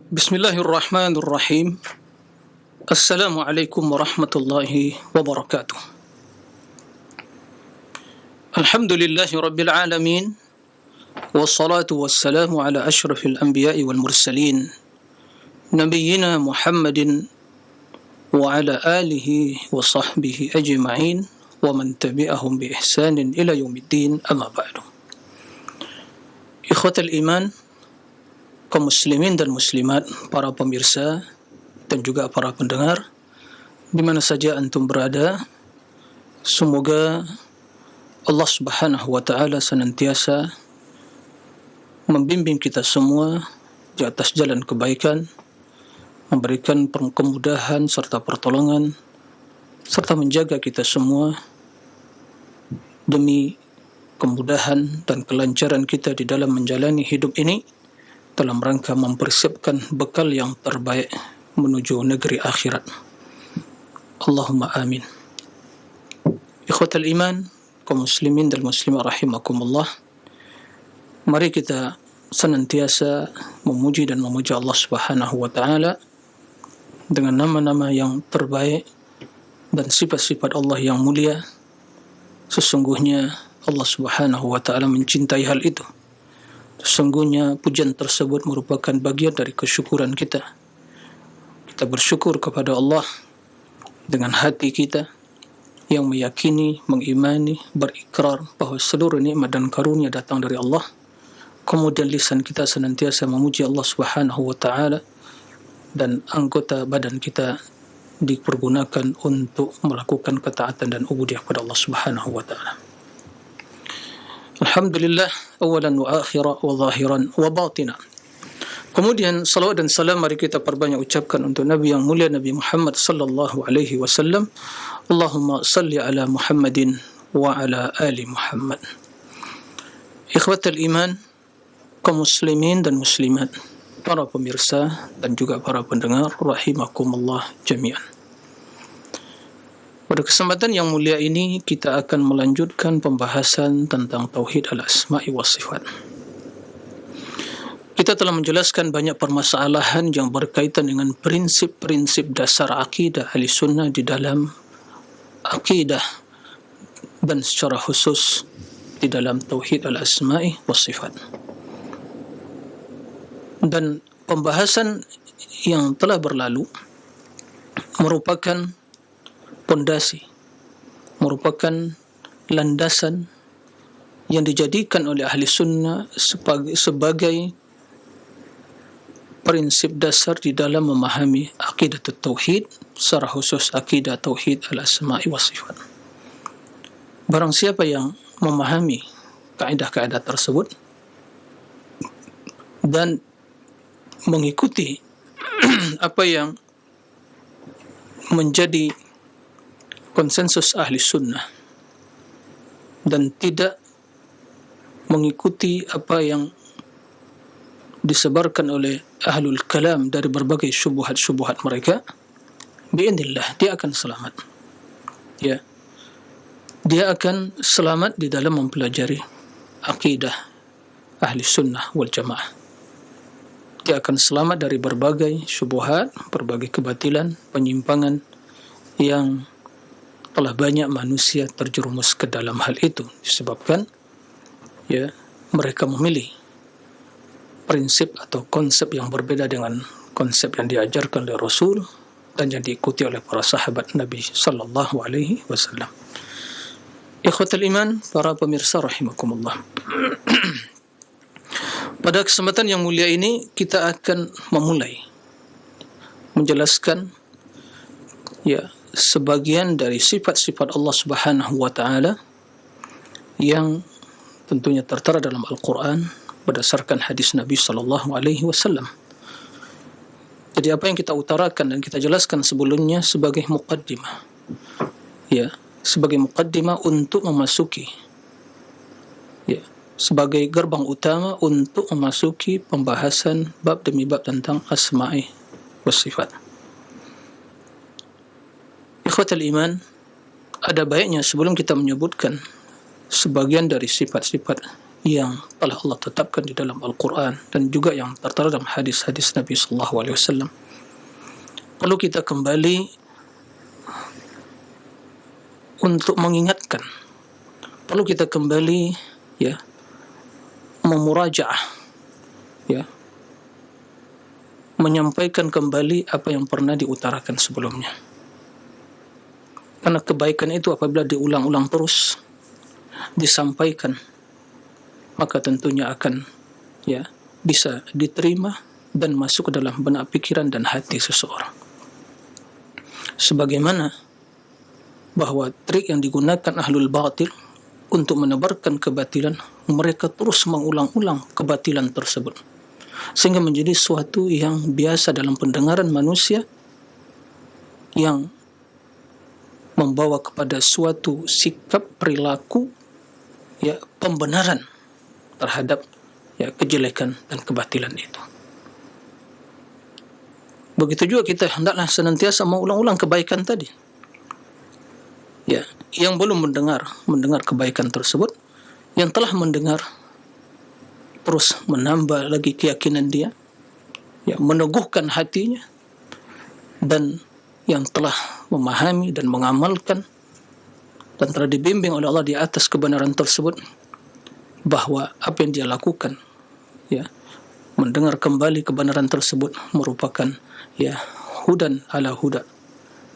Bismillahirrahmanirrahim. Assalamualaikum warahmatullahi wabarakatuh. Alhamdulillahi rabbil alamin. Wassalatu wassalamu ala ashrafil anbiya'i wal mursalin. Nabiyyina Muhammadin wa ala alihi wa sahbihi ajma'in wa man tabi'ahum bi ihsanin ila yaumiddin, amma ba'du. Ikhwatal iman, kaum muslimin dan muslimat, para pemirsa dan juga para pendengar di mana saja antum berada, semoga Allah Subhanahu wa taala senantiasa membimbing kita semua di atas jalan kebaikan, memberikan kemudahan serta pertolongan, serta menjaga kita semua demi kemudahan dan kelancaran kita di dalam menjalani hidup ini, dalam rangka mempersiapkan bekal yang terbaik menuju negeri akhirat. Allahumma amin. Ikhwatal iman, kaum muslimin dan muslimah rahimakumullah, mari kita senantiasa memuji dan memuja Allah Subhanahu wa taala dengan nama-nama yang terbaik dan sifat-sifat Allah yang mulia. Sesungguhnya Allah Subhanahu wa taala mencintai hal itu. Sesungguhnya pujian tersebut merupakan bagian dari kesyukuran kita. Kita bersyukur kepada Allah dengan hati kita yang meyakini, mengimani, berikrar bahawa seluruh nikmat dan karunia datang dari Allah. Kemudian lisan kita senantiasa memuji Allah Subhanahu wa taala dan anggota badan kita dipergunakan untuk melakukan ketaatan dan ubudiyah kepada Allah Subhanahu wa taala. Alhamdulillah, awalan wa akhiran wa zahiran wa batina. Kemudian salawat dan salam mari kita perbanyak ucapkan untuk Nabi yang mulia, Nabi Muhammad sallallahu alaihi wasallam. Allahumma salli ala Muhammadin wa ala ali Muhammad. Ikhwatal iman, kaum muslimin dan muslimat, para pemirsa dan juga para pendengar rahimakumullah jami'an. Pada kesempatan yang mulia ini kita akan melanjutkan pembahasan tentang tauhid al-asma'i wa sifat. Kita telah menjelaskan banyak permasalahan yang berkaitan dengan prinsip-prinsip dasar akidah ahli sunnah di dalam akidah dan secara khusus di dalam tauhid al-asma'i wa sifat. Dan pembahasan yang telah berlalu merupakan pondasi, merupakan landasan yang dijadikan oleh ahli sunnah sebagai prinsip dasar di dalam memahami akidah tauhid, secara khusus akidah tauhid al-asma'i wa sifat. Barang siapa yang memahami kaedah-kaedah tersebut dan mengikuti apa yang menjadi konsensus ahli sunnah dan tidak mengikuti apa yang disebarkan oleh ahlul kalam dari berbagai syubhat-syubhat mereka, bi'idznillah dia akan selamat. Ya, dia akan selamat di dalam mempelajari akidah ahli sunnah wal jamaah. Dia akan selamat dari berbagai syubhat, berbagai kebatilan, penyimpangan yang telah banyak manusia terjerumus ke dalam hal itu disebabkan ya mereka memilih prinsip atau konsep yang berbeda dengan konsep yang diajarkan oleh Rasul dan yang diikuti oleh para sahabat Nabi sallallahu alaihi wasallam. Ikhwatul iman, para pemirsa rahimakumullah. Pada kesempatan yang mulia ini kita akan memulai menjelaskan ya sebagian dari sifat-sifat Allah Subhanahu wa taala yang tentunya tertera dalam Al-Qur'an berdasarkan hadis Nabi sallallahu alaihi wasallam. Jadi apa yang kita utarakan dan kita jelaskan sebelumnya sebagai muqaddimah. Ya, sebagai muqaddimah untuk memasuki ya, sebagai gerbang utama untuk memasuki pembahasan bab demi bab tentang asma'i wa sifat. Ikhwatal iman, ada baiknya sebelum kita menyebutkan sebagian dari sifat-sifat yang telah Allah tetapkan di dalam Al-Quran dan juga yang tertera dalam hadis-hadis Nabi sallallahu alaihi wasallam. Perlu kita kembali untuk mengingatkan, perlu kita kembali memurajaah, menyampaikan kembali apa yang pernah diutarakan sebelumnya. Karena kebaikan itu apabila diulang-ulang terus disampaikan, maka tentunya akan bisa diterima dan masuk ke dalam benak pikiran dan hati seseorang. Sebagaimana bahwa trik yang digunakan ahlul batil untuk menebarkan kebatilan, mereka terus mengulang-ulang kebatilan tersebut sehingga menjadi suatu yang biasa dalam pendengaran manusia, yang membawa kepada suatu sikap perilaku pembenaran terhadap kejelekan dan kebatilan itu. Begitu juga kita hendaklah senantiasa mengulang-ulang kebaikan tadi. Yang belum mendengar kebaikan tersebut, yang telah mendengar terus menambah lagi keyakinan dia, meneguhkan hatinya, dan yang telah memahami dan mengamalkan dan telah dibimbing oleh Allah di atas kebenaran tersebut, bahwa apa yang dia lakukan, mendengar kembali kebenaran tersebut merupakan hudan ala huda,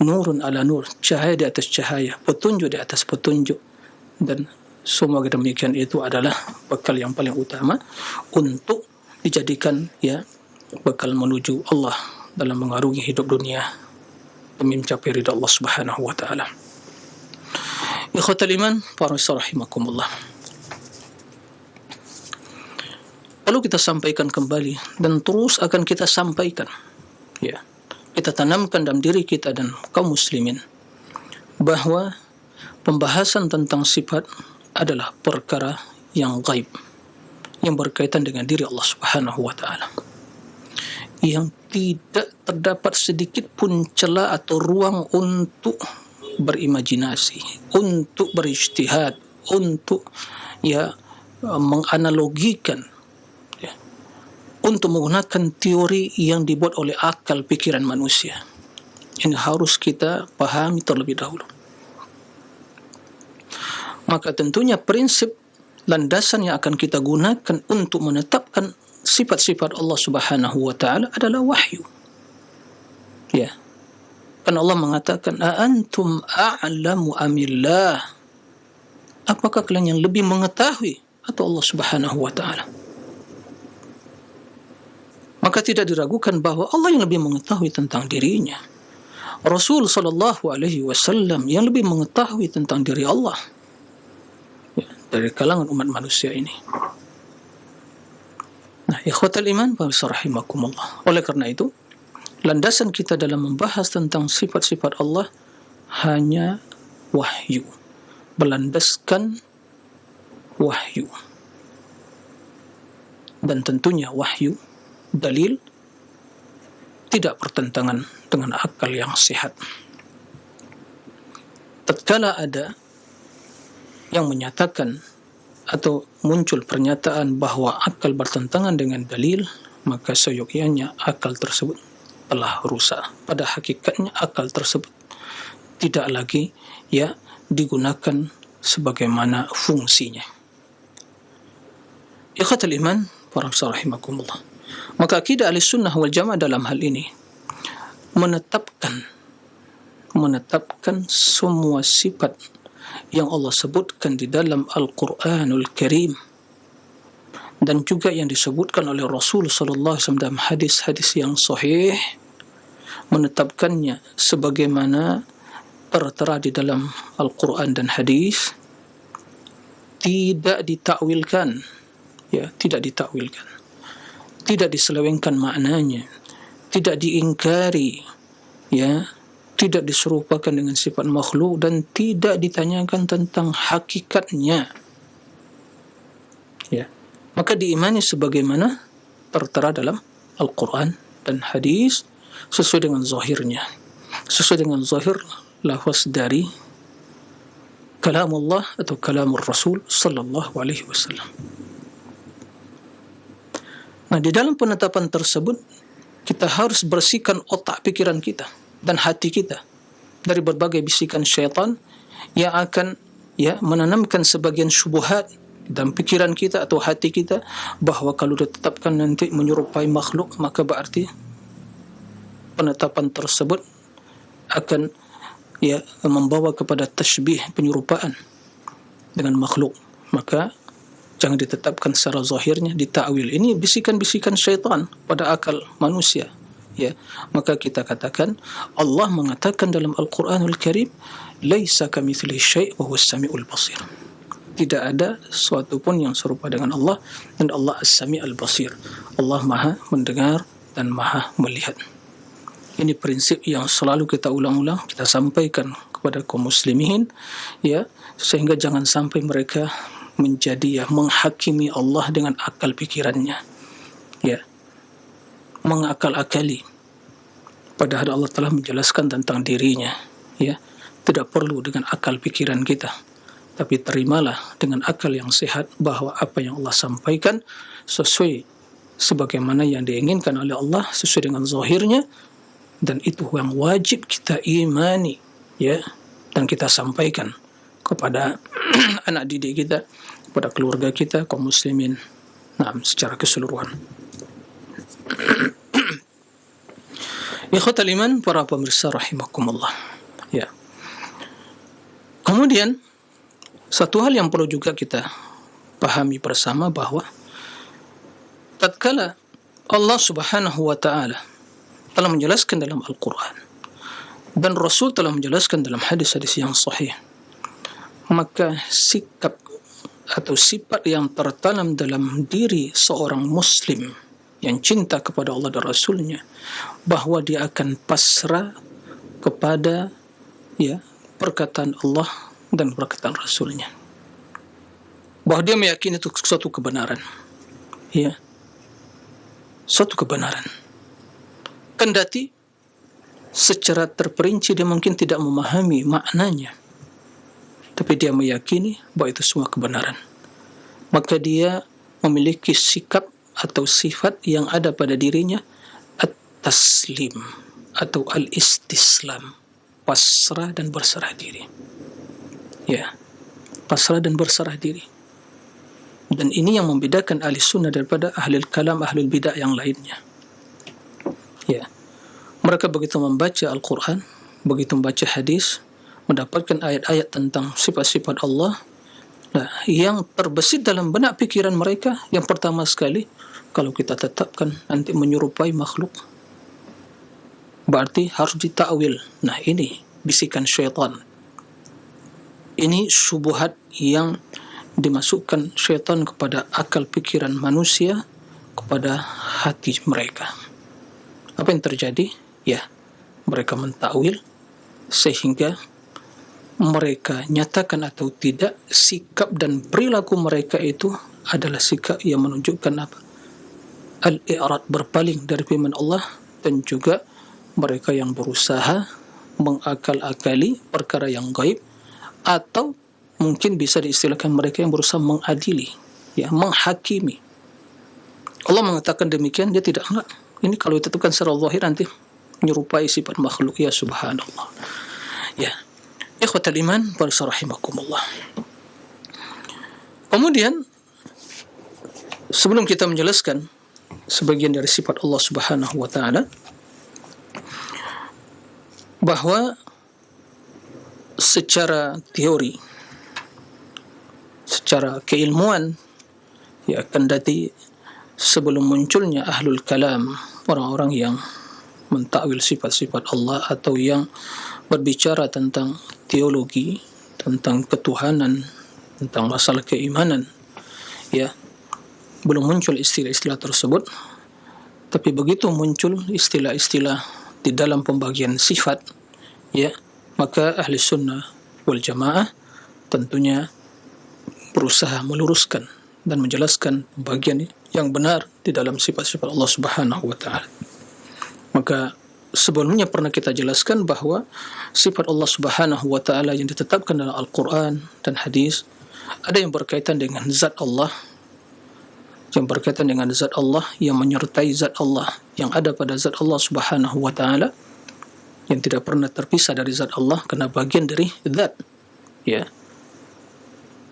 nurun ala nur, cahaya di atas cahaya, petunjuk di atas petunjuk, dan semua demikian itu adalah bekal yang paling utama untuk dijadikan bekal menuju Allah dalam mengarungi hidup dunia demi mencapai ridha Allah Subhanahu wa taala. Ikhwatal iman, para rahimakumullah. Lalu kita sampaikan kembali dan terus akan kita sampaikan, kita tanamkan dalam diri kita dan kaum muslimin bahwa pembahasan tentang sifat adalah perkara yang gaib, yang berkaitan dengan diri Allah Subhanahu wa taala, yang tidak terdapat sedikit pun celah atau ruang untuk berimajinasi, untuk berijtihad, untuk menganalogikan, untuk menggunakan teori yang dibuat oleh akal pikiran manusia. Ini harus kita pahami terlebih dahulu. Maka tentunya prinsip landasan yang akan kita gunakan untuk menetapkan sifat-sifat Allah Subhanahu wa taala adalah wahyu. Kan Allah mengatakan, "A antum a'lamu amillah?" Apakah kalian yang lebih mengetahui atau Allah Subhanahu wa taala? Maka tidak diragukan bahwa Allah yang lebih mengetahui tentang dirinya. Rasul sallallahu alaihi wasallam yang lebih mengetahui tentang diri Allah dari kalangan umat manusia ini. Nah, ikhwatal iman, rahimakumullah. Oleh karena itu, landasan kita dalam membahas tentang sifat-sifat Allah hanya wahyu, berlandaskan wahyu. Dan tentunya wahyu, dalil, tidak bertentangan dengan akal yang sehat. Tatkala ada yang menyatakan atau muncul pernyataan bahwa akal bertentangan dengan dalil, maka seyogyanya akal tersebut telah rusak. Pada hakikatnya akal tersebut tidak lagi digunakan sebagaimana fungsinya. Ikhwatul iman, para rahimakumullah. Maka akidah Ahlussunnah wal Jamaah dalam hal ini menetapkan semua sifat yang Allah sebutkan di dalam Al-Quranul Karim dan juga yang disebutkan oleh Rasul sallallahu alaihi wasallam dalam hadis-hadis yang sahih, menetapkannya sebagaimana tertera di dalam Al-Quran dan hadis, tidak ditakwilkan, tidak diselewengkan maknanya, tidak diingkari, tidak diserupakan dengan sifat makhluk, dan tidak ditanyakan tentang hakikatnya. Maka diimani sebagaimana tertera dalam Al-Quran dan hadis sesuai dengan zahirnya, sesuai dengan zahir lafaz dari kalamullah atau kalamur Rasul sallallahu alaihi wasallam. Nah, di dalam penetapan tersebut kita harus bersihkan otak pikiran kita dan hati kita dari berbagai bisikan syaitan yang akan menanamkan sebagian syubhat dalam pikiran kita atau hati kita, bahawa kalau ditetapkan nanti menyerupai makhluk, maka berarti penetapan tersebut akan membawa kepada tasybih, penyerupaan dengan makhluk. Maka jangan ditetapkan secara zahirnya, ditakwil. Ini bisikan-bisikan syaitan pada akal manusia. Maka kita katakan, Allah mengatakan dalam Al-Quranul Karim, laisa kamitslihi syai' wa huwas samiul basir. Tidak ada sesuatu pun yang serupa dengan Allah, dan Allah As-Sami' Al-Basir. Allah Maha mendengar dan Maha melihat. Ini prinsip yang selalu kita ulang-ulang, kita sampaikan kepada kaum muslimin, sehingga jangan sampai mereka menjadi menghakimi Allah dengan akal pikirannya, mengakal-akali, padahal Allah telah menjelaskan tentang dirinya. Tidak perlu dengan akal pikiran kita, tapi terimalah dengan akal yang sehat bahawa apa yang Allah sampaikan sesuai sebagaimana yang diinginkan oleh Allah, sesuai dengan zahirnya, dan itu yang wajib kita imani, dan kita sampaikan kepada anak didik kita, kepada keluarga kita, kaum muslimin, secara keseluruhan. Ikhwatal iman, para pemirsa rahimakumullah. Kemudian satu hal yang perlu juga kita pahami bersama, bahawa tatkala Allah Subhanahu wa ta'ala telah menjelaskan dalam Al-Quran dan Rasul telah menjelaskan dalam hadis-hadis yang sahih, maka sikap atau sifat yang tertanam dalam diri seorang muslim yang cinta kepada Allah dan Rasulnya, bahawa dia akan pasrah kepada perkataan Allah dan perkataan Rasulnya, bahawa dia meyakini itu suatu kebenaran, suatu kebenaran, kendati secara terperinci dia mungkin tidak memahami maknanya, tapi dia meyakini bahawa itu semua kebenaran. Maka dia memiliki sikap atau sifat yang ada pada dirinya, at-taslim atau al-istislam, pasrah dan berserah diri. Pasrah dan berserah diri. Dan ini yang membedakan ahli sunnah daripada ahli kalam, ahli bidah yang lainnya. Mereka begitu membaca Al-Quran, begitu membaca hadis, mendapatkan ayat-ayat tentang sifat-sifat Allah, yang terbesit dalam benak pikiran mereka, yang pertama sekali, kalau kita tetapkan nanti menyerupai makhluk, berarti harus ditakwil. Ini bisikan syaitan. Ini syubhat yang dimasukkan syaitan kepada akal pikiran manusia, kepada hati mereka. Apa yang terjadi? Mereka mentakwil, sehingga mereka nyatakan atau tidak, sikap dan perilaku mereka itu adalah sikap yang menunjukkan apa? Al-i'rad, berpaling dari firman Allah, dan juga mereka yang berusaha mengakal-akali perkara yang gaib, atau mungkin bisa diistilahkan mereka yang berusaha mengadili, menghakimi. Allah mengatakan demikian, dia tidak enggak. Ini kalau ditetapkan secara zahir nanti menyerupai sifat makhluk, subhanallah. Ikhwatal iman, rahimakumullah. Kemudian sebelum kita menjelaskan sebagian dari sifat Allah Subhanahu wa ta'ala, bahwa secara teori, secara keilmuan, kendati sebelum munculnya ahlul kalam, orang-orang yang mentakwil sifat-sifat Allah atau yang berbicara tentang teologi, tentang ketuhanan, tentang masalah keimanan, belum muncul istilah-istilah tersebut. Tapi begitu muncul istilah-istilah di dalam pembagian sifat, maka ahli sunnah wal jamaah tentunya berusaha meluruskan dan menjelaskan pembagian yang benar di dalam sifat-sifat Allah Subhanahu wa ta'ala. Maka sebelumnya pernah kita jelaskan bahawa sifat Allah Subhanahu wa ta'ala yang ditetapkan dalam Al-Quran dan hadis, ada yang berkaitan dengan zat Allah, yang berkaitan dengan zat Allah, yang menyertai zat Allah, yang ada pada zat Allah Subhanahu wa ta'ala, yang tidak pernah terpisah dari zat Allah karena bagian dari zat. Ya.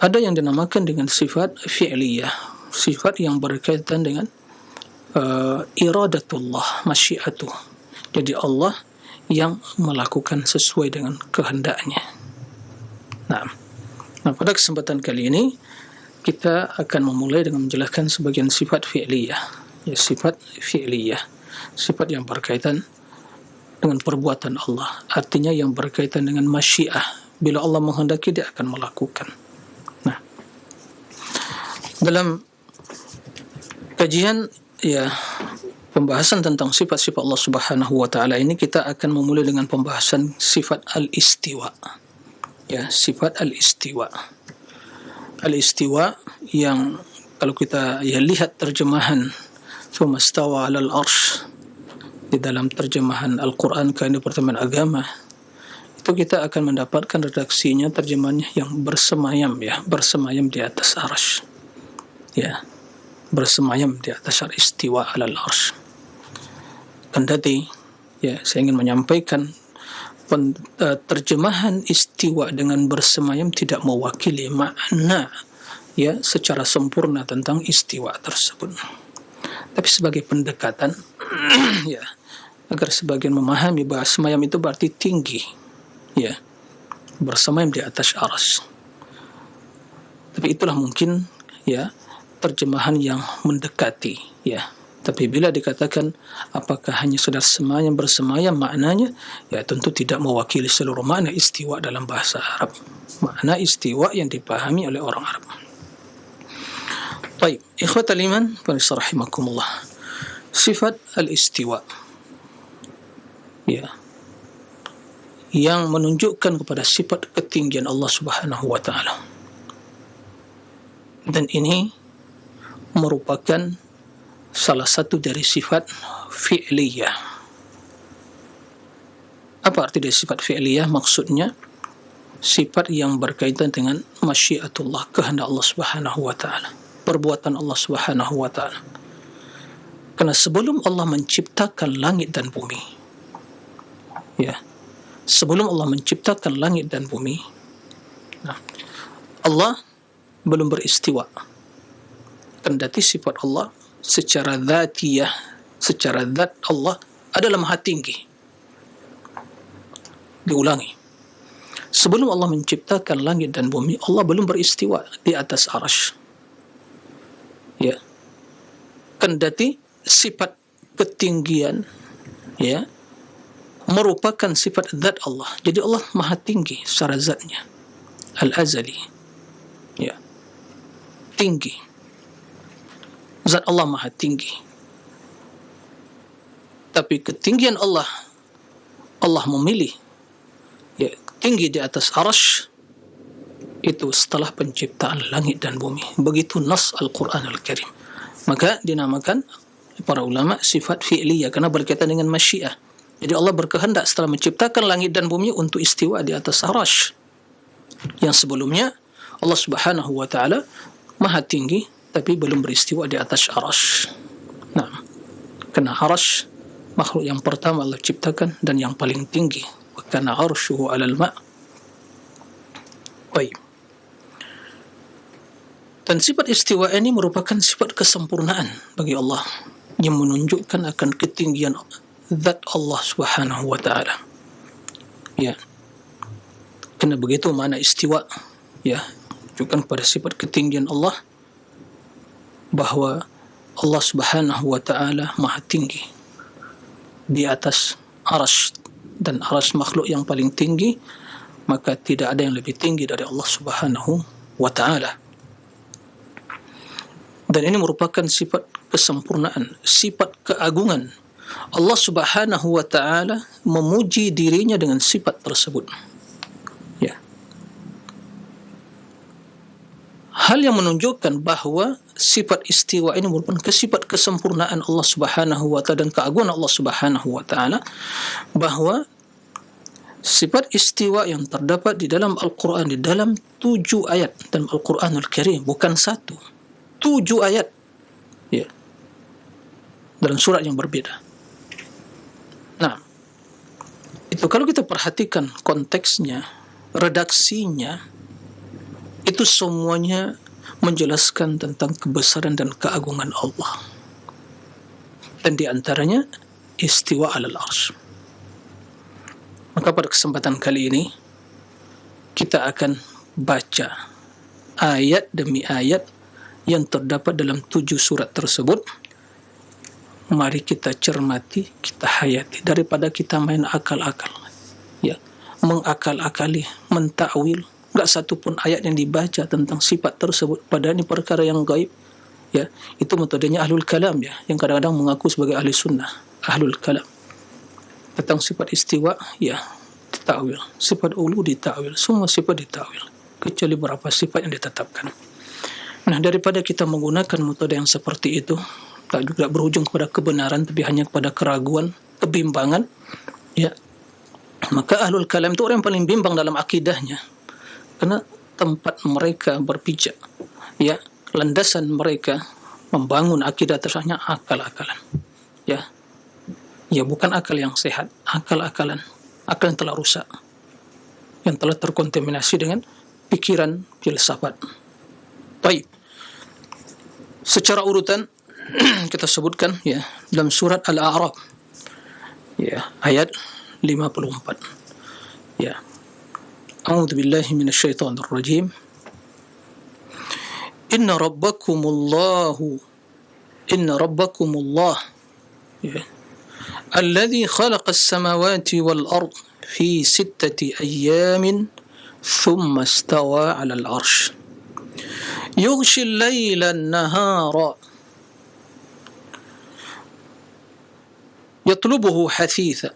Ada yang dinamakan dengan sifat fi'liyah, sifat yang berkaitan dengan iradatullah, masyiatuh. Jadi Allah yang melakukan sesuai dengan kehendaknya. Nah, pada kesempatan kali ini kita akan memulai dengan menjelaskan sebagian sifat fi'liyah. Ya, sifat fi'liyah, sifat yang berkaitan dengan perbuatan Allah, artinya yang berkaitan dengan masyiah. Bila Allah menghendaki, dia akan melakukan. Nah, dalam kajian pembahasan tentang sifat-sifat Allah Subhanahu wa ta'ala ini, kita akan memulai dengan pembahasan sifat al-istiwa. Ya, sifat al-istiwa. Al-istiwa yang kalau kita lihat terjemahan "Tsumma stawa 'alal 'arsy" di dalam terjemahan Al-Quran Kain Departemen Agama, itu kita akan mendapatkan redaksinya, terjemahannya yang bersemayam, bersemayam di atas arsy. Ya, bersemayam di atas istiwa 'alal 'arsy. Kendati saya ingin menyampaikan terjemahan istiwa dengan bersemayam tidak mewakili makna secara sempurna tentang istiwa tersebut. Tapi sebagai pendekatan agar sebagian memahami bahwa semayam itu berarti tinggi, bersemayam di atas arsy. Tapi itulah mungkin terjemahan yang mendekati, Tapi bila dikatakan apakah hanya sekedar semayam bersemayam, maknanya tentu tidak mewakili seluruh makna istiwa dalam bahasa Arab. Makna istiwa yang dipahami oleh orang Arab. Baik, ikhwatal iman, rahimakumullah. Sifat al-istiwa, yang menunjukkan kepada sifat ketinggian Allah Subhanahu wa ta'ala. Dan ini merupakan salah satu dari sifat fi'liyah. Apa arti dari sifat fi'liyah? Maksudnya sifat yang berkaitan dengan masyiatullah, kehendak Allah Subhanahu wa ta'ala, perbuatan Allah Subhanahu wa ta'ala. Karena sebelum Allah menciptakan langit dan bumi, sebelum Allah menciptakan langit dan bumi, Allah belum beristiwa. Kendati sifat Allah secara dzatiyah, secara zat Allah adalah maha tinggi. Diulangi, sebelum Allah menciptakan langit dan bumi, Allah belum beristiwa di atas arsy. Kendati sifat ketinggian merupakan sifat zat Allah. Jadi Allah maha tinggi secara zatnya, al-azali, tinggi. Zat Allah maha tinggi. Tapi ketinggian Allah, Allah memilih tinggi di atas arsy itu setelah penciptaan langit dan bumi. Begitu nas Al-Quran Al-Karim. Maka dinamakan para ulama sifat fi'liyah karena berkaitan dengan masyiah. Jadi Allah berkehendak setelah menciptakan langit dan bumi untuk istiwa di atas arsy. Yang sebelumnya Allah Subhanahu wa ta'ala maha tinggi tapi belum beristiwa di atas arsy. Nah, karena arsy makhluk yang pertama Allah ciptakan dan yang paling tinggi. Karena arsyuhu 'alal ma'. Baik. Dan sifat istiwa ini merupakan sifat kesempurnaan bagi Allah yang menunjukkan akan ketinggian zat Allah Subhanahu wa ta'ala. Karena begitu makna istiwa, menunjukkan pada sifat ketinggian Allah, bahwa Allah Subhanahu wa ta'ala maha tinggi di atas arsy, dan arsy makhluk yang paling tinggi, maka tidak ada yang lebih tinggi dari Allah Subhanahu wa ta'ala. Dan ini merupakan sifat kesempurnaan, sifat keagungan. Allah Subhanahu wa ta'ala memuji dirinya dengan sifat tersebut. Hal yang menunjukkan bahwa sifat istiwa ini merupakan sifat kesempurnaan Allah Subhanahu wa ta'ala dan keagungan Allah Subhanahu wa ta'ala, bahwa sifat istiwa yang terdapat di dalam Al-Quran, di dalam 7 ayat dalam Al-Quranul Karim, bukan 1, 7 ayat Ya, dalam surat yang berbeda. Nah, itu kalau kita perhatikan konteksnya, redaksinya, itu semuanya menjelaskan tentang kebesaran dan keagungan Allah. Dan di antaranya istiwa alal arsy. Maka pada kesempatan kali ini kita akan baca ayat demi ayat yang terdapat dalam 7 surat tersebut. Mari kita cermati, kita hayati, daripada kita main akal-akal, ya, mengakal-akali, mentakwil. Enggak satu pun ayat yang dibaca tentang sifat tersebut, padahal ini perkara yang gaib. Ya, itu metodenya ahlul kalam, ya, yang kadang-kadang mengaku sebagai ahli sunnah, ahlul kalam. Tentang sifat istiwa, ya, ditakwil. Sifat ulu ditakwil, semua sifat ditakwil, kecuali beberapa sifat yang ditetapkan. Nah, daripada kita menggunakan metode yang seperti itu, tak juga berujung kepada kebenaran, tapi hanya kepada keraguan, kebimbangan, ya, maka ahlul kalam itu orang yang paling bimbang dalam akidahnya, karena tempat mereka berpijak, ya, landasan mereka membangun akidah tersebut akal-akalan, ya, ya, bukan akal yang sehat, akal-akalan, akal yang telah rusak, yang telah terkontaminasi dengan pikiran filsafat. Baik, secara urutan kita sebutkan, ya, dalam surat Al-A'raf, ya, ayat 54, ya. A'udzu billahi minasyaitonir rajim. Inna rabbakumullah, ya, alladzi khalaqas samawati wal ard fi 6 ayyamin thumma istawa 'alal 'arsy yughshi al-laila an-nahara yatlubuhu hathitha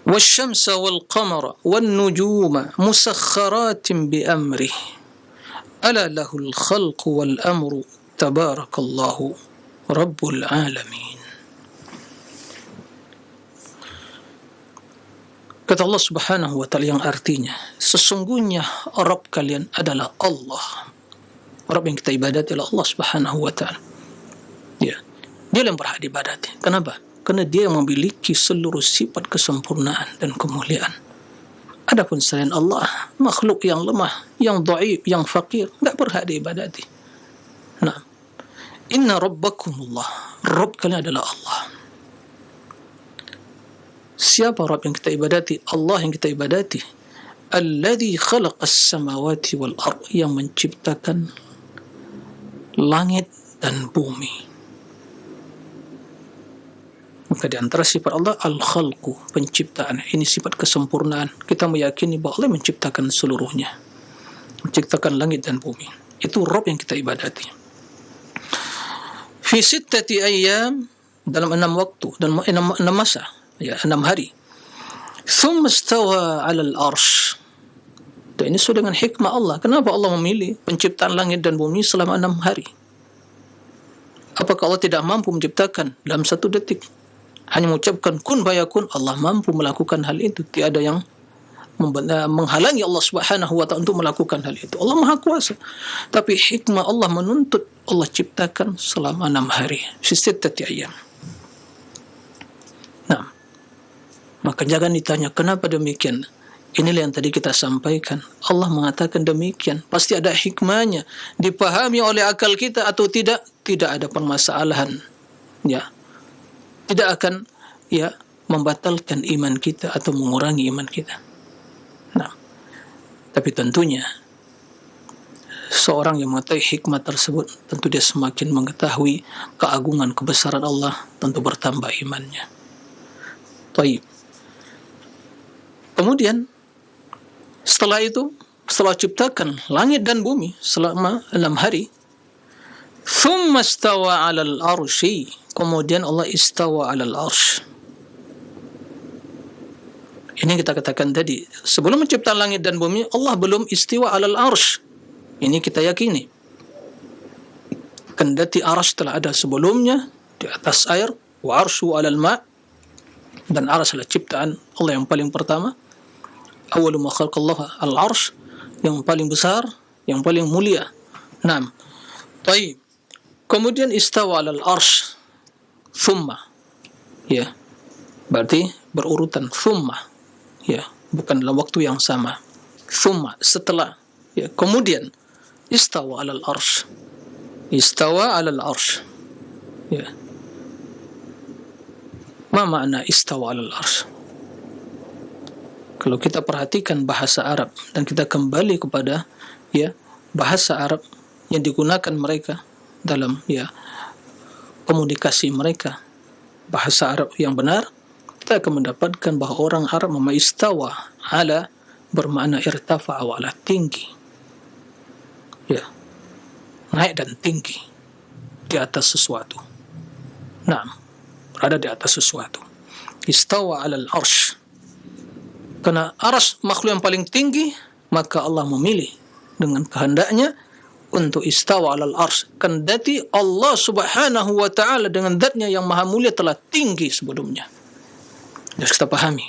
والشمس والقمر والنجوم مسخرات بأمره ألا له الخلق والأمر تبارك الله رب العالمين. Kata Allah Subhanahu wa ta'ala yang artinya, sesungguhnya Rabb kalian adalah Allah. Rabb yang kita ibadati adalah Allah Subhanahu wa ta'ala. Ya, Dia yang berhak diibadati. Kenapa? Karena Dia yang memiliki seluruh sifat kesempurnaan dan kemuliaan. Adapun selain Allah, makhluk yang lemah, yang dhaif, yang fakir, tidak berhak diibadati. Nah, inna rabbakumullah, Rabb kalian adalah Allah. Siapa Rabb yang kita ibadati? Allah yang kita ibadati. Alladzi khalaqas samawati wal ard, yang menciptakan langit dan bumi. Maka di antara sifat Allah al-khalqu, penciptaan. Ini sifat kesempurnaan. Kita meyakini bahwa Allah menciptakan seluruhnya, menciptakan langit dan bumi. Itu Rabb yang kita ibadati. Fi 6 ayyam, dalam 6 waktu, dalam 6 masa, ya, 6 hari. Thumma istawa 'alal 'arsy. Dan ini sesuai dengan hikmah Allah. Kenapa Allah memilih penciptaan langit dan bumi selama 6 hari? Apakah Allah tidak mampu menciptakan dalam 1 detik? Hanya mengucapkan kun fayakun, Allah mampu melakukan hal itu. Tiada yang menghalangi Allah Subhanahu wa ta'ala untuk melakukan hal itu. Allah Maha Kuasa. Tapi hikmah Allah menuntut Allah ciptakan selama 6 hari. Fi 6 ayyam. Nah, maka jangan ditanya kenapa demikian. Inilah yang tadi kita sampaikan. Allah mengatakan demikian, pasti ada hikmahnya. Dipahami oleh akal kita atau tidak, tidak ada permasalahan. Ya, tidak akan, ya, membatalkan iman kita atau mengurangi iman kita. Nah, tapi tentunya seorang yang mengetahui hikmah tersebut, tentu dia semakin mengetahui keagungan kebesaran Allah, tentu bertambah imannya. Baik. Kemudian setelah itu, setelah ciptakan langit dan bumi selama 6 hari, thumma istawa 'alal 'arsy, kemudian Allah istawa 'alal 'arsy. Ini kita katakan tadi, sebelum menciptakan langit dan bumi, Allah belum istiwa 'alal 'arsy. Ini kita yakini. Kendati arsy telah ada sebelumnya di atas air, wa 'arsyu 'alal ma', dan arsy adalah ciptaan Allah yang paling pertama. Awwalu ma khalaqallahu al-'arsy, yang paling besar, yang paling mulia. Naam. Baik. Kemudian istawa 'alal arsy, thumma, ya. Berarti berurutan, thumma, ya, bukan dalam waktu yang sama. Thumma, setelah, ya. Kemudian istawa 'alal arsy. Istawa 'alal arsy. Ya. Ma makna istawa 'alal arsy? Kalau kita perhatikan bahasa Arab dan kita kembali kepada, ya, bahasa Arab yang digunakan mereka dalam, ya, komunikasi mereka, bahasa Arab yang benar, kita akan mendapatkan bahawa orang Arab istawa 'ala bermakna irtafa'a wa 'ala, tinggi, ya, naik dan tinggi di atas sesuatu. Nah, berada di atas sesuatu. Istawa 'alal arsy. Karena arsy makhluk yang paling tinggi, maka Allah memilih dengan kehendaknya untuk istawa 'alal arsy. Kendati Allah Subhanahu wa ta'ala dengan zatnya yang maha mulia telah tinggi sebelumnya. Harus kita pahami,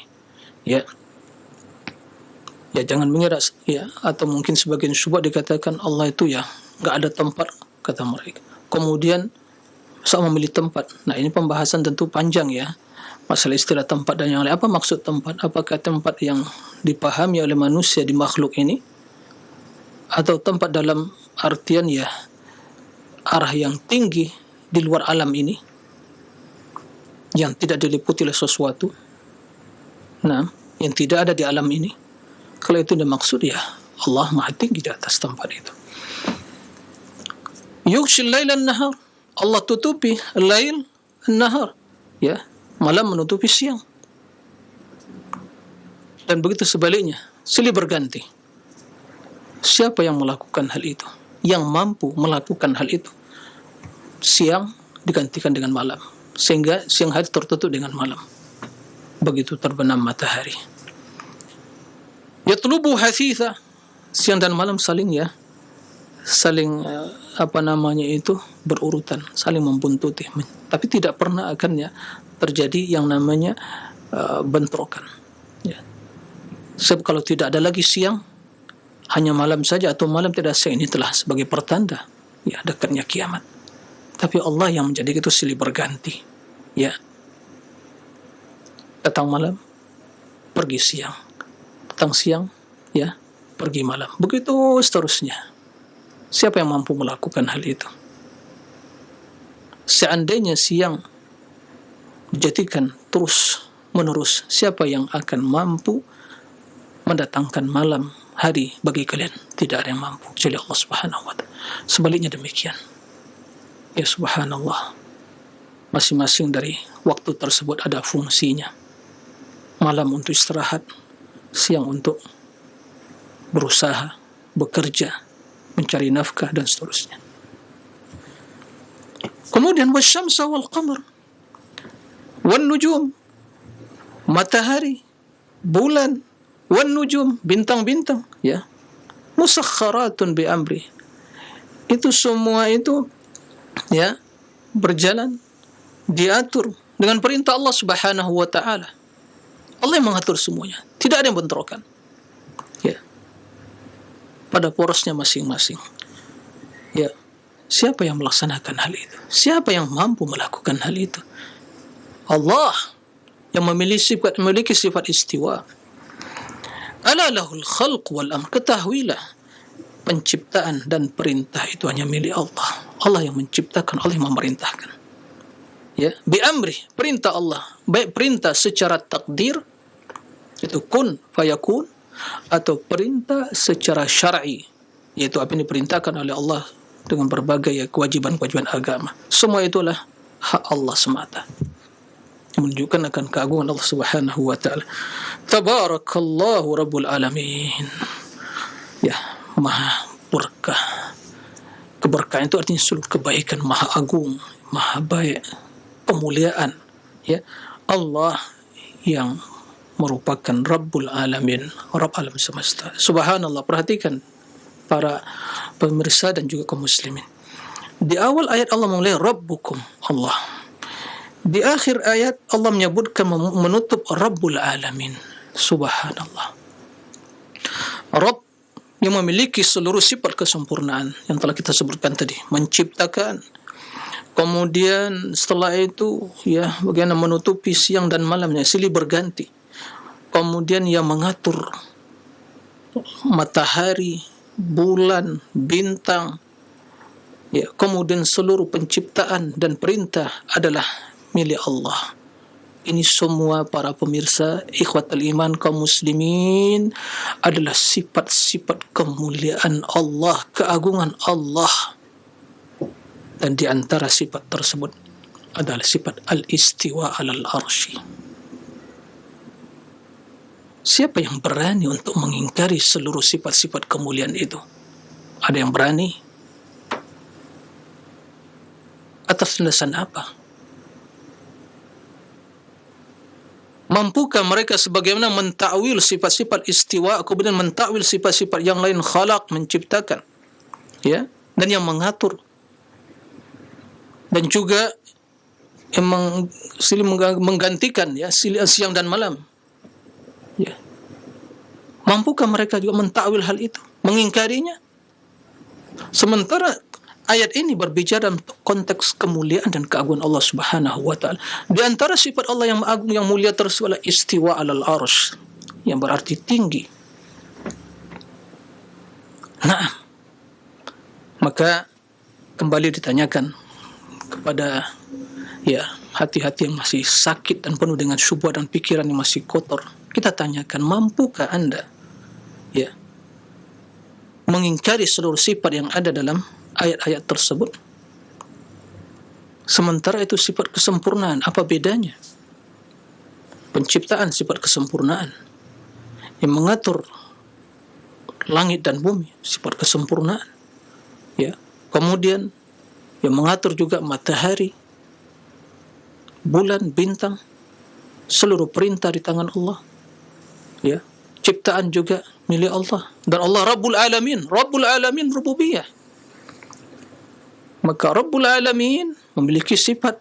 ya. Ya, jangan mengira, ya, atau mungkin sebagian syubhat dikatakan Allah itu, ya, enggak ada tempat, kata mereka. Kemudian saya memilih tempat. Nah, ini pembahasan tentu panjang, ya. Masalah istilah tempat dan yang lain. Apa maksud tempat? Apakah tempat yang dipahami oleh manusia di makhluk ini? Atau tempat dalam artian, ya, arah yang tinggi di luar alam ini, yang tidak diliputi oleh sesuatu, nah, yang tidak ada di alam ini. Kalau itu dimaksud, ya, Allah maha tinggi di atas tempat itu. Yughshil laila an-nahar. Allah tutupi lail an-nahar, ya, malam menutupi siang. Dan begitu sebaliknya, silih berganti. Siapa yang melakukan hal itu? Yang mampu melakukan hal itu. Siang digantikan dengan malam, sehingga siang hari tertutup dengan malam. Begitu terbenam matahari. Yatlubu hathitha. Siang dan malam saling, ya, saling, berurutan, saling membuntuti. Tapi tidak pernah akan, ya, terjadi yang namanya bentrokan, ya. Sebab kalau tidak ada lagi siang, hanya malam saja atau malam tidak siang, ini telah sebagai pertanda, ya, dekatnya kiamat. Tapi Allah yang menjadikan itu silih berganti, ya. Datang malam, pergi siang. Datang siang, ya, pergi malam. Begitu seterusnya. Siapa yang mampu melakukan hal itu? Seandainya siang dijadikan terus menerus, siapa yang akan mampu mendatangkan malam hari bagi kalian? Tidak ada yang mampu kecuali Allah Subhanahu wa ta'ala. Sebaliknya demikian, ya, subhanallah, masing-masing dari waktu tersebut ada fungsinya. Malam untuk istirahat, siang untuk berusaha, bekerja, mencari nafkah dan seterusnya. Kemudian wasyamsa wal qamar wan nujum, matahari, bulan, wan nujum, bintang-bintang, ya, musakhkharatun bi amri. Itu semua itu, ya, berjalan, diatur dengan perintah Allah Subhanahu wa ta'ala. Allah yang mengatur semuanya, tidak ada yang bentrokan, ya, pada porosnya masing-masing. Ya, siapa yang melaksanakan hal itu? Siapa yang mampu melakukan hal itu? Allah yang memiliki sifat istiwa. Ala lahul khalq wal amr. Ketahuilah, penciptaan dan perintah itu hanya milik Allah. Allah yang menciptakan, Allah yang memerintahkan. Ya, bi amri, perintah Allah, baik perintah secara takdir, itu kun fayakun, atau perintah secara syar'i, yaitu apa yang diperintahkan oleh Allah dengan berbagai, ya, kewajiban-kewajiban agama. Semua itulah hak Allah semata, menunjukkan akan keagungan Allah Subhanahu wa ta'ala. Tabarakallahu rabbul alamin. Ya, maha berkah. Keberkahan itu artinya seluruh kebaikan, maha agung, maha baik, kemuliaan, ya. Allah yang merupakan Rabbul Alamin, Rabb alam semesta. Subhanallah, perhatikan para pemirsa dan juga kaum muslimin. Di awal ayat Allah memulai Rabbukum, Allah. Di akhir ayat Allah menyebutkan, menutup Rabbul Alamin. Subhanallah. Rabb yang memiliki seluruh sifat kesempurnaan yang telah kita sebutkan tadi, menciptakan, kemudian setelah itu ya bagaimana menutupi siang dan malamnya silih berganti, kemudian yang mengatur matahari, bulan, bintang, ya, kemudian seluruh penciptaan dan perintah adalah milik Allah. Ini semua para pemirsa ikhwatul iman kaum muslimin adalah sifat-sifat kemuliaan Allah, keagungan Allah. Dan di antara sifat tersebut adalah sifat al-istiwa alal arsy. Siapa yang berani untuk mengingkari seluruh sifat-sifat kemuliaan itu? Ada yang berani? Atas landasan apa? Mampukah mereka sebagaimana mentakwil sifat-sifat istiwa, kemudian mentakwil sifat-sifat yang lain, khalaq, menciptakan, ya, dan yang mengatur, dan juga yang menggantikan, ya, siang dan malam, ya. Mampukah mereka juga mentakwil hal itu, mengingkarinya? Sementara ayat ini berbicara dalam konteks kemuliaan dan keagungan Allah Subhanahu wa taala. Di antara sifat Allah yang agung, yang mulia tersebut adalah istiwa alal arsy, yang berarti tinggi. Nah, maka kembali ditanyakan kepada ya hati-hati yang masih sakit dan penuh dengan syubhat dan pikiran yang masih kotor. Kita tanyakan, mampukah Anda ya mengingkari seluruh sifat yang ada dalam ayat-ayat tersebut? Sementara itu sifat kesempurnaan, apa bedanya? Penciptaan sifat kesempurnaan, yang mengatur langit dan bumi sifat kesempurnaan, ya. Kemudian yang mengatur juga matahari, bulan, bintang, seluruh perintah di tangan Allah, ya. Ciptaan juga milik Allah, dan Allah Rabbul Alamin, Rabbul Alamin rububiyah. Maka Rabbul Alamin memiliki sifat,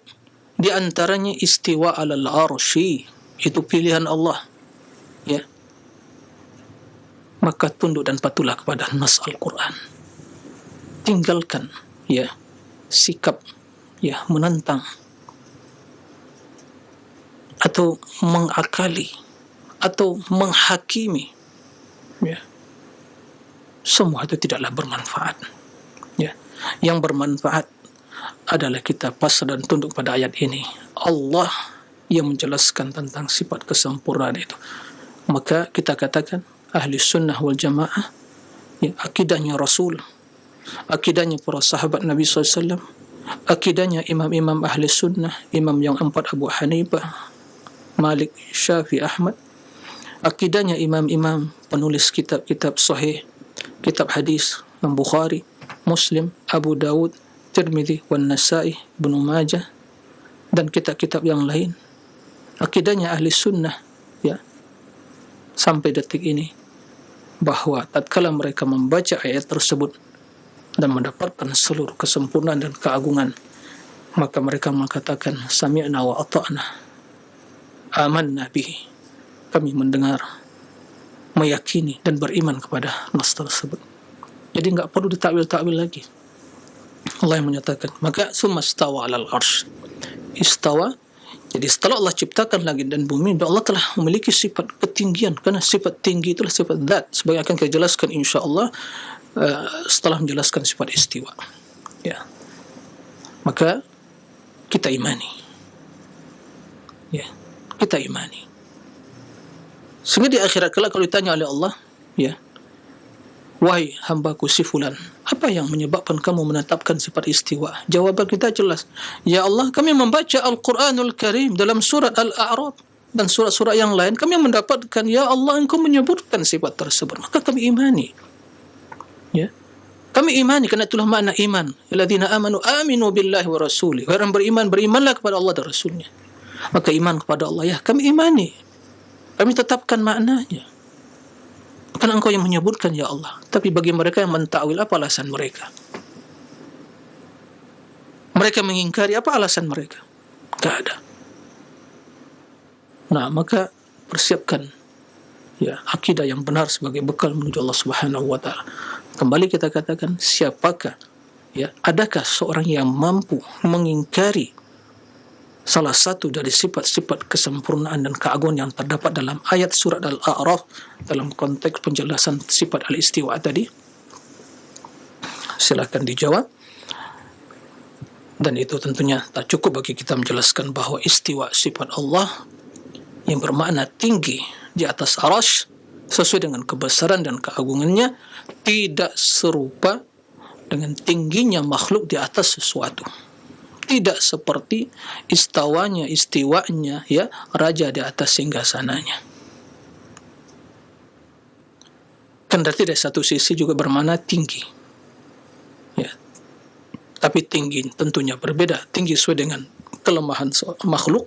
di antaranya istiwa alal arsy, itu pilihan Allah, ya. Maka tunduk dan patuhlah kepada nas Al-Quran. Tinggalkan ya sikap ya menentang atau mengakali atau menghakimi, ya. Semua itu tidaklah bermanfaat, ya. Yang bermanfaat adalah kita pasrah dan tunduk pada ayat ini. Allah yang menjelaskan tentang sifat kesempurnaan itu. Maka kita katakan ahli sunnah wal jamaah, ya, akidahnya Rasul, akidahnya para sahabat Nabi SAW, akidahnya imam-imam ahli sunnah, imam yang empat Abu Hanifah, Malik, Syafi'i, Ahmad, akidahnya imam-imam penulis kitab-kitab sahih, kitab hadis, Bukhari, Muslim, Abu Dawud, Tirmidzi, wan Nasa'i, Ibnu Majah, dan kitab-kitab yang lain. Akidahnya ahli sunnah, ya, sampai detik ini, bahwa tatkala mereka membaca ayat tersebut dan mendapatkan seluruh kesempurnaan dan keagungan, maka mereka mengatakan sami'na wa ata'na, amanna bihi, kami mendengar, meyakini dan beriman kepada nas tersebut. Jadi enggak perlu ditakwil-takwil lagi. Allah yang menyatakan, maka summa istawa 'alal arsy. Istawa, jadi setelah Allah ciptakan langit dan bumi, Allah telah memiliki sifat ketinggian, karena sifat tinggi itulah sifat zat, sebagai akan kita jelaskan insyaallah setelah menjelaskan sifat istiwa, ya. Maka kita imani, ya, kita imani, sehingga di akhirat kelak kalau ditanya oleh Allah, ya, wahai hambaku si fulan, apa yang menyebabkan kamu menetapkan sifat istiwa? Jawaban kita jelas, ya Allah, kami membaca Al-Quranul Karim dalam surat Al-A'raf dan surat-surat yang lain, kami mendapatkan, ya Allah, engkau menyebutkan sifat tersebut, maka kami imani, ya. Kami imani, karena itulah makna iman. Alladzina amanu aminu billahi wa rasulih. Orang beriman, berimanlah kepada Allah dan Rasulnya. Maka iman kepada Allah, ya, kami imani, kami tetapkan maknanya, karena engkau yang menyebutkan, ya Allah. Tapi bagi mereka yang mentakwil, apa alasan mereka? Mereka mengingkari, apa alasan mereka? Tak ada. Nah, maka persiapkan ya, akidah yang benar sebagai bekal menuju Allah Subhanahu wa taala. Kembali kita katakan, siapakah, ya, adakah seorang yang mampu mengingkari salah satu dari sifat-sifat kesempurnaan dan keagungan yang terdapat dalam ayat surat Al-A'raf dalam konteks penjelasan sifat al-istiwa tadi? Silakan dijawab. Dan itu tentunya tak cukup bagi kita menjelaskan bahawa istiwa sifat Allah yang bermakna tinggi di atas arasy sesuai dengan kebesaran dan keagungannya tidak serupa dengan tingginya makhluk di atas sesuatu. Tidak seperti istiwanya, ya, raja di atas singgasananya. Kendati dari satu sisi juga bermakna tinggi, ya, tapi tinggi tentunya berbeda. Tinggi sesuai dengan kelemahan makhluk,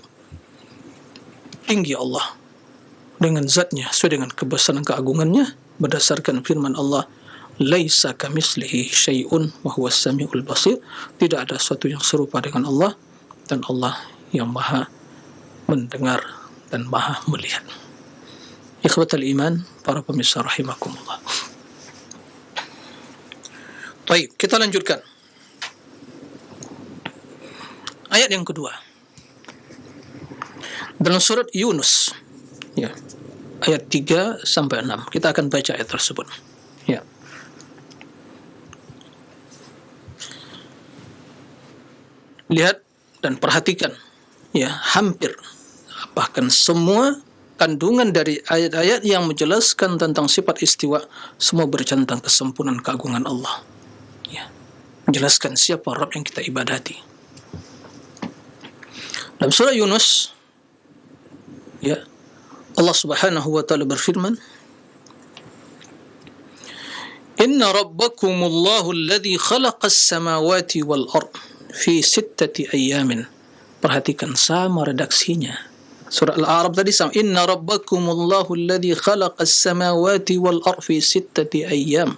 tinggi Allah dengan zatnya sesuai dengan kebesaran keagungannya berdasarkan firman Allah, laisa kamitslihi syai'un wa huwas samiul basir. Tidak ada sesuatu yang serupa dengan Allah, dan Allah yang maha mendengar dan maha melihat. Ikhwatal iman, para pemirsa rahimakumullah. Baik, kita lanjutkan. Ayat yang kedua dalam surat Yunus, ya, ayat 3 sampai 6. Kita akan baca ayat tersebut. Ya. Lihat dan perhatikan, ya, hampir bahkan semua kandungan dari ayat-ayat yang menjelaskan tentang sifat istiwa semua berbicara tentang kesempurnaan keagungan Allah. Ya. Menjelaskan siapa Rabb yang kita ibadati. Dalam surah Yunus, ya, Allah Subhanahu wa taala berfirman, inna rabbakumullahu alladhi khalaqas samawati wal ard fi 6 ayyamin. Perhatikan sama redaksinya. Surah Al-A'raf tadi sama, inna rabbakumullahu alladhi khalaqas samawati wal ard fi 6 ayyam.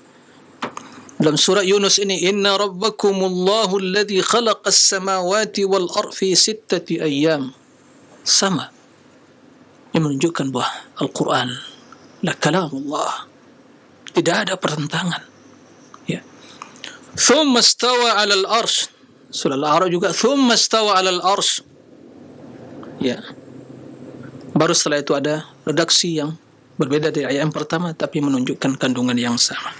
Dalam surah Yunus ini, inna rabbakumullahu alladhi khalaqas samawati wal ard fi 6 ayyam. Sama. Yang menunjukkan bahawa Al-Quran la kalamullah, tidak ada pertentangan, ya. Thumma istawa 'alal arsy. Surah Al-A'raf juga thumma istawa 'alal arsy, ya. Baru setelah itu ada redaksi yang berbeda dari ayat yang pertama, tapi menunjukkan kandungan yang sama.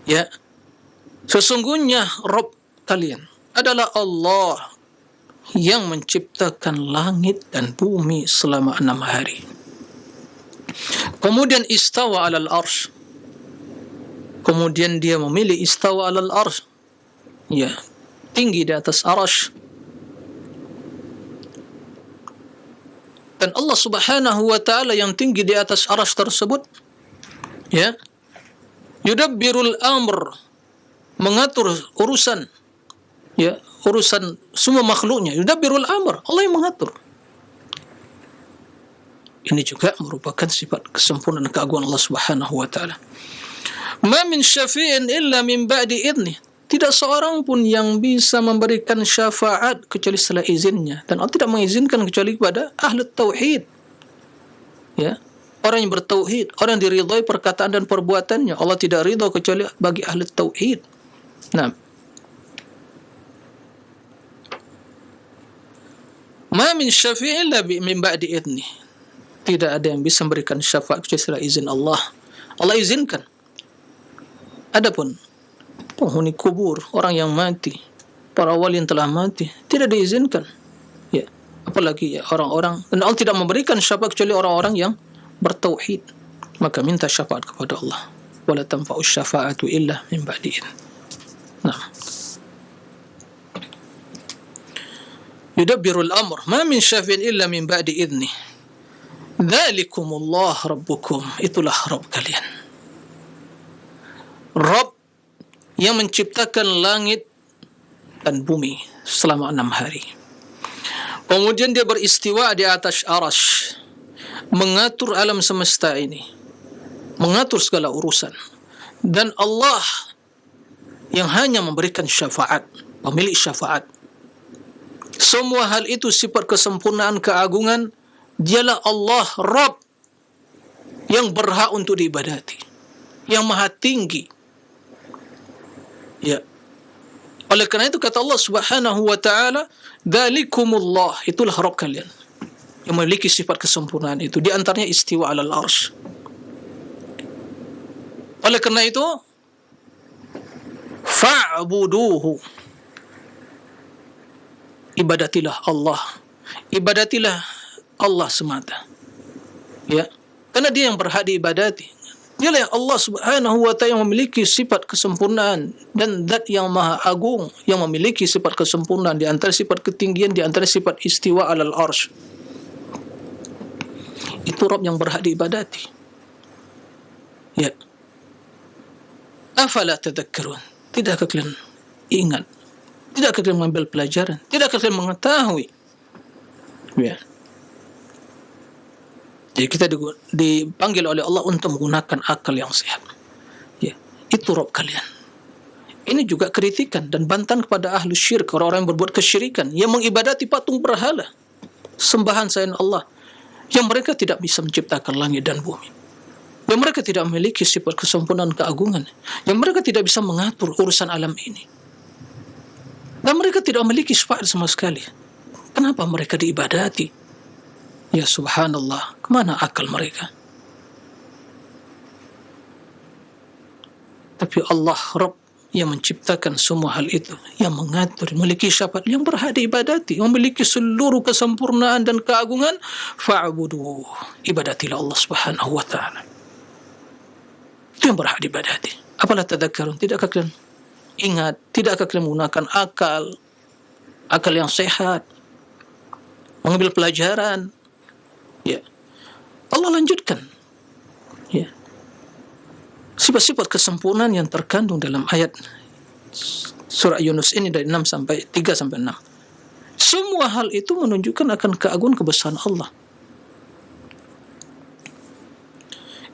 Ya, sesungguhnya Rabb kalian adalah Allah yang menciptakan langit dan bumi selama 6 hari. Kemudian istawa 'alal arsy. Kemudian dia memilih istawa 'alal arsy, ya, tinggi di atas arasy. Dan Allah Subhanahu wa taala yang tinggi di atas arasy tersebut, ya, yudabbirul amr, mengatur urusan, ya, urusan semua makhluknya. Yudabbirul amr, Allah yang mengatur. Ini juga merupakan sifat kesempurnaan keagungan Allah Subhanahu wa taala. Ma min syafi'in illa min ba'di idnih. Tidak seorang pun yang bisa memberikan syafaat kecuali setelah izinnya, dan Allah tidak mengizinkan kecuali kepada ahli tauhid, ya, orang yang bertauhid, orang yang diridhai perkataan dan perbuatannya. Allah tidak ridha kecuali bagi ahli tauhid. Nah, ma min syafi'in illa min ba'di idnih. Tidak ada yang bisa memberikan syafaat kecuali setelah izin Allah. Allah izinkan. Adapun penghuni kubur, orang yang mati, para wali yang telah mati, tidak diizinkan, ya, apalagi, ya, orang-orang, dan Allah tidak memberikan syafaat kecuali orang-orang yang bertauhid. Maka minta syafaat kepada Allah. Wala tanfa'u syafa'atu illa min ba'di idn. Nah, yudabbirul amr, ma min syafi'in illa min ba'di idnih. Dzalikumullah rabbukum, itulah Rabb kalian. Rabb yang menciptakan langit dan bumi selama 6 hari. Kemudian dia beristiwa di atas arasy, mengatur alam semesta ini, mengatur segala urusan. Dan Allah yang hanya memberikan syafaat, pemilik syafaat. Semua hal itu sifat kesempurnaan keagungan. Dialah Allah Rabb yang berhak untuk diibadati, yang maha tinggi. Ya. Oleh kerana itu kata Allah Subhanahu wa taala, "Dzalikumullah", itulah Rabb kalian yang memiliki sifat kesempurnaan itu, di antaranya istiwa 'alal arsy. Oleh kerana itu, fa'buduhu, ibadatilah Allah. Ibadatilah Allah semata. Ya. Karena dia yang berhak diibadati. Dialah yang Allah Subhanahu wa ta'ala yang memiliki sifat kesempurnaan dan zat yang maha agung yang memiliki sifat kesempurnaan, di antara sifat ketinggian, di antara sifat istiwa 'alal arsy. Itu Rabb yang berhak diibadati. Ya. Afala tadhakkarun? Tidakkah kalian ingat? Tidakkah kalian mengambil pelajaran? Tidakkah kalian mengetahui? Ya. Jadi kita dipanggil oleh Allah untuk menggunakan akal yang sehat. Ya. Itu Rabb kalian. Ini juga kritikan dan bantahan kepada ahlu syirik, orang-orang yang berbuat kesyirikan, yang mengibadati patung berhala, sembahan selain Allah, yang mereka tidak bisa menciptakan langit dan bumi, yang mereka tidak memiliki sifat kesempurnaan keagungan, yang mereka tidak bisa mengatur urusan alam ini, dan mereka tidak memiliki sifat sama sekali. Kenapa mereka diibadati? Ya subhanallah, kemana akal mereka? Tapi Allah Rabb yang menciptakan semua hal itu, yang mengatur, memiliki sifat yang berhak diibadati, memiliki seluruh kesempurnaan dan keagungan. Fa'budu, ibadatilah Allah Subhanahu wa ta'ala. Itu yang berhak diibadati. Apalah tadhakkarun? Tidakkah kalian ingat? Tidakkah kalian menggunakan akal yang sehat, mengambil pelajaran? Ya. Allah lanjutkan. Ya. Sifat-sifat kesempurnaan yang terkandung dalam ayat surah Yunus ini dari 3 sampai 6. Semua hal itu menunjukkan akan keagungan kebesaran Allah.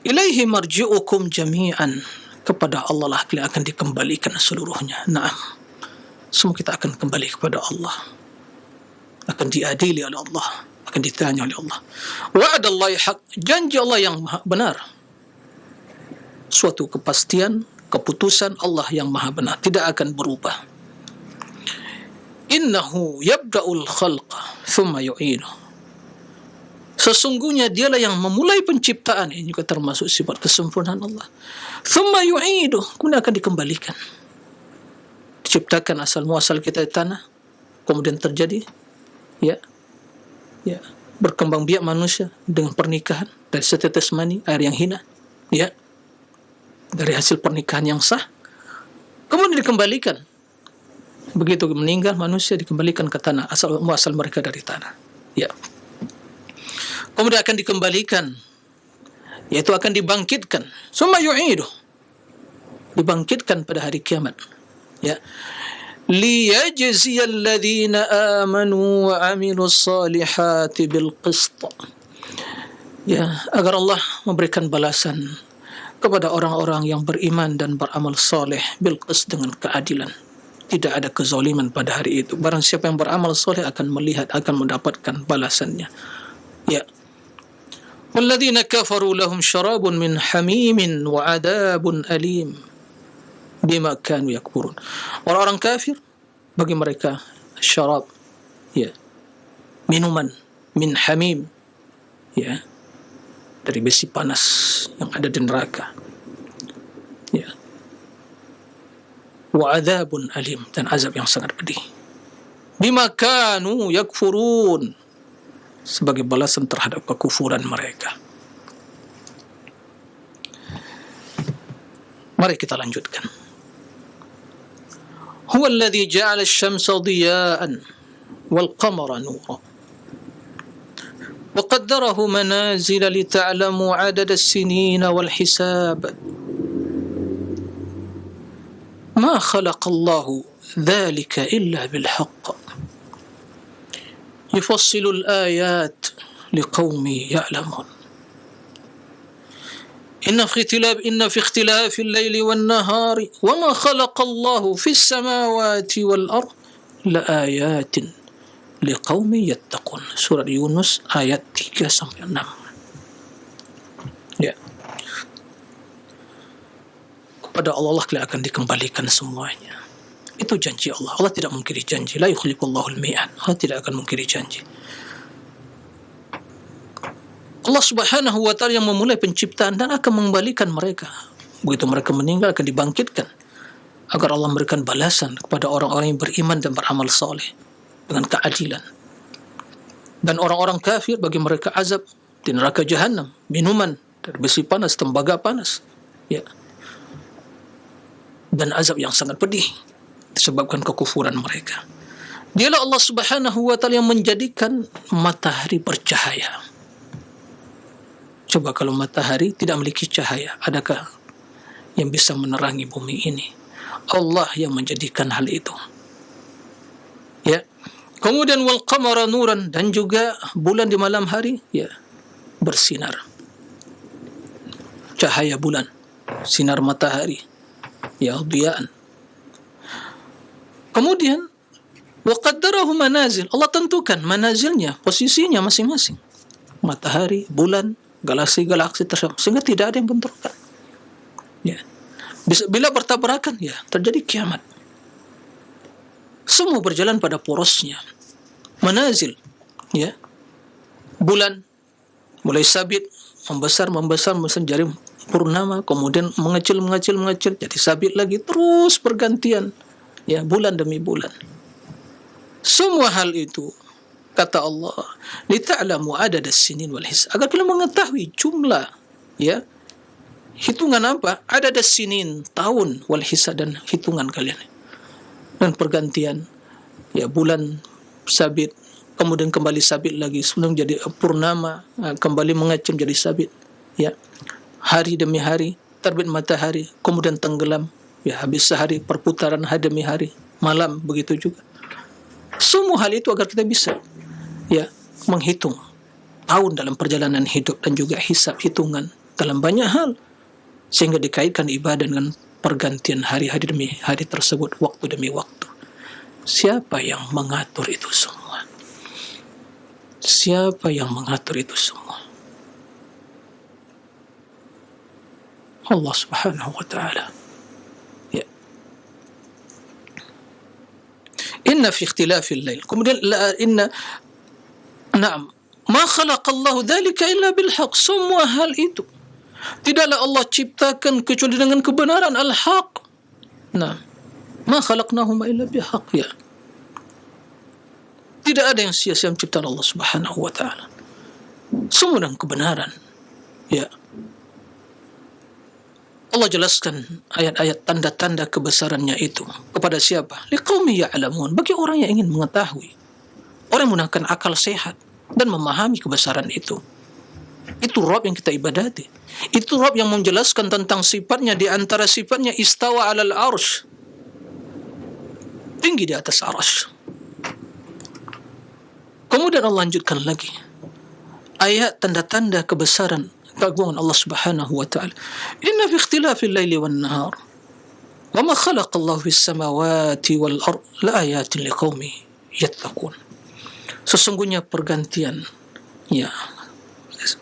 Ilaihi marji'ukum jami'an, kepada Allah lah kalian akan dikembalikan seluruhnya. Naam. Semua kita akan kembali kepada Allah. Akan diadili oleh Allah, akan ditanya oleh Allah. Wa'adallahi haq, janji Allah yang benar. Suatu kepastian, keputusan Allah yang maha benar, tidak akan berubah. Innahu yabda'ul khalqa thumma yu'iduh. Sesungguhnya dialah yang memulai penciptaan, ini juga termasuk sifat kesempurnaan Allah. Thumma yu'iduh, kemudian akan dikembalikan. Diciptakan asal muasal kita di tanah, kemudian terjadi berkembang biak manusia dengan pernikahan dari setetes mani, air yang hina, dari hasil pernikahan yang sah, kemudian dikembalikan. Begitu meninggal manusia, dikembalikan ke tanah, asal muasal mereka dari tanah. Kemudian akan dikembalikan, yaitu akan dibangkitkan. Summa yu'iduh, dibangkitkan pada hari kiamat. Liyajziyal ladzina amanu wa 'amilus salihati bil qist. Agar Allah memberikan balasan kepada orang-orang yang beriman dan beramal saleh bil qist, dengan keadilan. Tidak ada kezaliman pada hari itu. Barang siapa yang beramal saleh akan melihat, akan mendapatkan balasannya. Walladzina kafaru lahum syarabun min hamimin wa 'adabun alim bima kanu yakfurun. Orang-orang kafir, bagi mereka syarab, minuman min hamim, dari besi panas yang ada di neraka, wa adzabun alim, dan azab yang sangat pedih. Bima kanu yakfurun, sebagai balasan terhadap kekufuran mereka. Mari kita lanjutkan. Huwa alladhi ja'ala asy-syamsa diya'an wal qamara nuran wa qaddarahu manazila lita'lamu 'adada as-sinina wal hisab. Ma khalaqa Allahu dzalika illa bil haqq. Yufassilu al-ayat liqaumin ya'lamun. إن في اختلاف الليل والنهار وما خلق الله في السماوات والأرض لآيات لقوم يتقون. Surah Yunus ayat 3-6. kepada Allah kalian akan dikembalikan semuanya. Itu janji Allah. Allah tidak mungkiri janji. La yukhliqullahu al-mi'ad. Allah tidak akan mungkiri janji. Allah Subhanahu wa ta'ala yang memulai penciptaan dan akan mengembalikan mereka. Begitu mereka meninggal akan dibangkitkan agar Allah memberikan balasan kepada orang-orang yang beriman dan beramal saleh dengan keadilan. Dan orang-orang kafir bagi mereka azab di neraka Jahannam, minuman dari besi panas, tembaga panas. Ya. Dan azab yang sangat pedih disebabkan kekufuran mereka. Dialah Allah Subhanahu wa ta'ala yang menjadikan matahari bercahaya. Coba kalau matahari tidak memiliki cahaya, adakah yang bisa menerangi bumi ini? Allah yang menjadikan hal itu. Ya. Kemudian wal qamara nuran, dan juga bulan di malam hari ya bersinar. Cahaya bulan, sinar matahari, ya diyaan. Kemudian wa qaddarahu manazil, Allah tentukan manazilnya, posisinya masing-masing. Matahari, bulan, galaksi-galaksi tersebut, sehingga tidak ada yang bentrokan. Ya. Bila bertabrakan, ya terjadi kiamat. Semua berjalan pada porosnya. Manazil, ya. Bulan mulai sabit, membesar jadi purnama, kemudian mengecil jadi sabit lagi, terus bergantian. Ya, bulan demi bulan. Semua hal itu kata Allah, lita'lamu adad as-sinin wal hisab, agar kalian mengetahui jumlah ya hitungan apa? Adad as-sinin, tahun, wal hisab, dan hitungan kalian. Dan pergantian ya bulan sabit, kemudian kembali sabit lagi, sebelum jadi purnama, kembali mengecil jadi sabit. Ya. Hari demi hari, terbit matahari, kemudian tenggelam. Ya, habis sehari, perputaran hari demi hari, malam begitu juga. Semua hal itu agar kita bisa ya menghitung tahun dalam perjalanan hidup, dan juga hisab, hitungan dalam banyak hal, sehingga dikaitkan ibadah dengan pergantian hari-hari demi hari tersebut, waktu demi waktu. Siapa yang mengatur itu semua? Siapa yang mengatur itu semua? Allah Subhanahu wa ta'ala. Ya. Inna fi ikhtilafil lail. Kemudian na'am, ma khalaqallahu dzalika illa bil haqq. Semua hal itu tidaklah Allah ciptakan kecuali dengan kebenaran, al-haq. Nah, ma khalaqnahum illa bil haqq. Ya. Tidak ada yang sia-sia menciptakan Allah Subhanahu wa ta'ala. Semua dengan kebenaran. Ya. Allah jelaskan ayat-ayat tanda-tanda kebesarannya itu kepada siapa? Liqaumi ya'lamun, bagi orang yang ingin mengetahui, orang yang menggunakan akal sehat dan memahami kebesaran itu. Itu Rabb yang kita ibadati. Itu Rabb yang menjelaskan tentang sifatnya. Di antara sifatnya istawa 'alal arsy, tinggi di atas arsy. Kemudian Allah lanjutkan lagi ayat tanda-tanda kebesaran, keagungan Allah Subhanahu wa ta'ala. Inna fi ikhtilafil laili wan nahar wa ma khalaqallahu fis samawati wal ard la ayatin liqaumin yattaqun. Sesungguhnya pergantian ya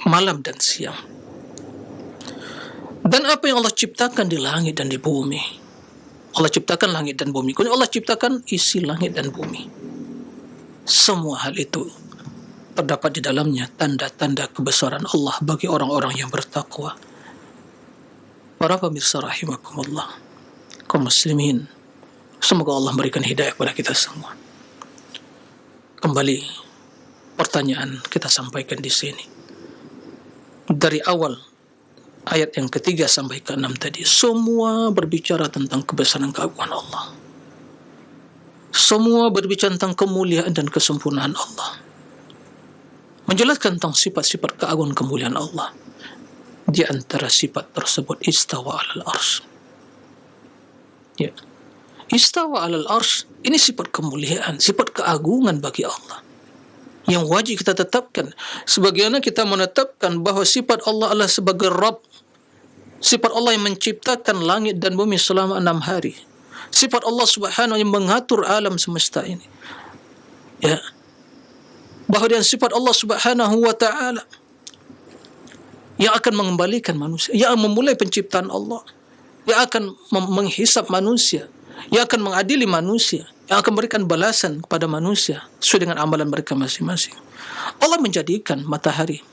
malam dan siang, dan apa yang Allah ciptakan di langit dan di bumi. Allah ciptakan langit dan bumi. Kemudian Allah ciptakan isi langit dan bumi. Semua hal itu terdapat di dalamnya tanda-tanda kebesaran Allah bagi orang-orang yang bertakwa. Para pemirsa rahimakumullah, kaum muslimin, semoga Allah memberikan hidayah kepada kita semua. Kembali pertanyaan kita sampaikan di sini. Dari awal ayat yang ketiga sampai ke-6 tadi, semua berbicara tentang kebesaran keagungan Allah. Semua berbicara tentang kemuliaan dan kesempurnaan Allah. Menjelaskan tentang sifat-sifat keagungan kemuliaan Allah. Di antara sifat tersebut istawa 'alal arsy. Ya. Istawa 'alal arsy, ini sifat kemuliaan, sifat keagungan bagi Allah yang wajib kita tetapkan. Sebagaimana kita menetapkan bahawa sifat Allah adalah sebagai Rabb. Sifat Allah yang menciptakan langit dan bumi selama 6 hari. Sifat Allah Subhanahu yang mengatur alam semesta ini. Ya. Bahawa dengan sifat Allah Subhanahu wa ta'ala yang akan mengembalikan manusia, yang memulai penciptaan Allah, yang akan menghisap manusia, yang akan mengadili manusia, yang akan memberikan balasan kepada manusia sesuai dengan amalan mereka masing-masing. Allah menjadikan matahari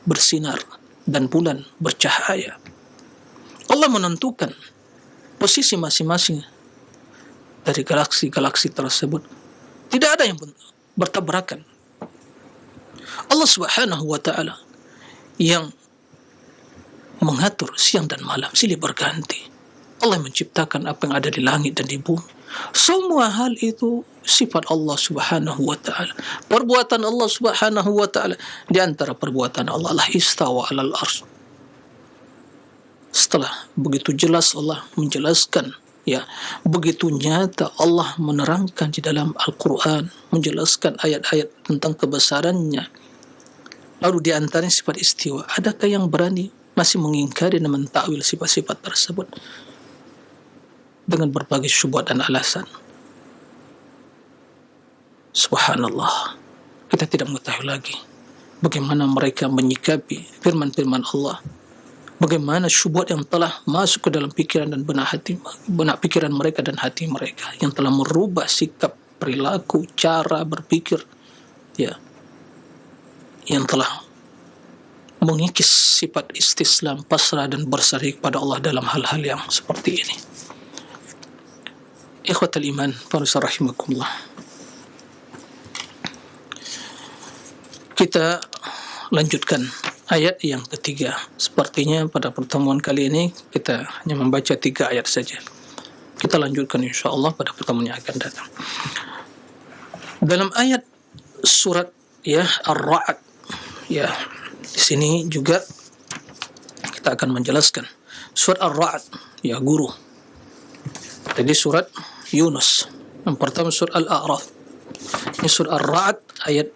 bersinar dan bulan bercahaya. Allah menentukan posisi masing-masing dari galaksi-galaksi tersebut. Tidak ada yang bertabrakan. Allah Subhanahu wa ta'ala yang mengatur siang dan malam silih berganti. Allah menciptakan apa yang ada di langit dan di bumi. Semua hal itu sifat Allah Subhanahu wa ta'ala. Perbuatan Allah Subhanahu wa ta'ala. Di antara perbuatan Allah lah istawa alal arsy. Setelah begitu jelas Allah menjelaskan, ya, begitu nyata Allah menerangkan di dalam Al-Quran, menjelaskan ayat-ayat tentang kebesarannya. Lalu di antaranya sifat istiwa. Adakah yang berani masih mengingkari dan mentakwil sifat-sifat tersebut dengan berbagai syubhat dan alasan? Subhanallah, kita tidak mengetahui lagi bagaimana mereka menyikapi firman-firman Allah, bagaimana syubhat yang telah masuk ke dalam pikiran dan benak pikiran mereka dan hati mereka, yang telah merubah sikap, perilaku, cara berpikir, ya, yang telah mengikis sifat istislam, pasrah dan berserah kepada Allah dalam hal-hal yang seperti ini. Ikhwatal iman, pemirsa rahimakumullah. Kita lanjutkan ayat yang ketiga. Sepertinya pada pertemuan kali ini kita hanya membaca 3 ayat saja. Kita lanjutkan insyaAllah pada pertemuan yang akan datang. Dalam ayat surat, ya, Ar-Ra'd, ya, di sini juga kita akan menjelaskan surat Ar-Ra'd, ya, guru. Tadi surat Yunus, yang pertama surat Al-A'raf. Ini surat Ar-Ra'd ayat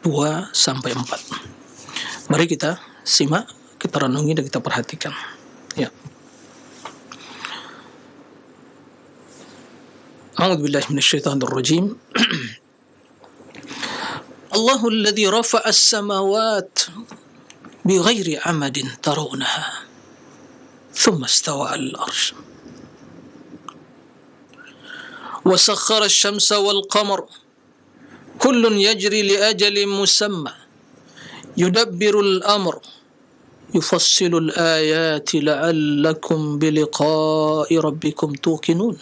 2-4. Mari kita simak, kita renungi dan kita perhatikan. Ya. A'udzu billahi minasyaitonir rajim. Allahul ladzi rafa'a as-samawati bighairi 'amadin tarawnaha thumma istawa 'alal 'arsy wa sakhkhara asy-syamsa wal qamara kullun yajri li ajalin musamma yudabbirul amr yufassilul ayati la'allakum biliqa'i rabbikum tuqinun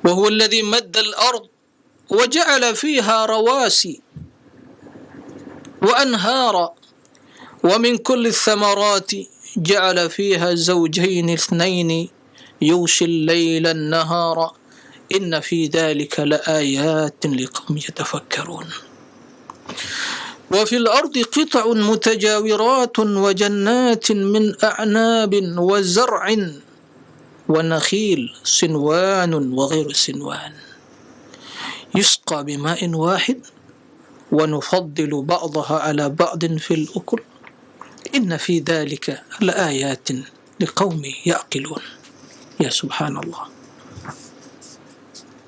wa huwa alladhi madda al-ard wa ja'ala fiha rawasi wa anhara wa min kulli ath-thamarati ja'ala fiha zawjayn ithnayn yughshi al-layla an-nahara inna fi dhalika laayatin liqaumin yatafakkarun. وفي الأرض قطع متجاورات وجنات من أعناب وزرع ونخيل صنوان وغير صنوان يسقى بماء واحد ونفضل بعضها على بعض في الأكل إن في ذلك لآيات لقوم يعقلون. Ya subhanallah.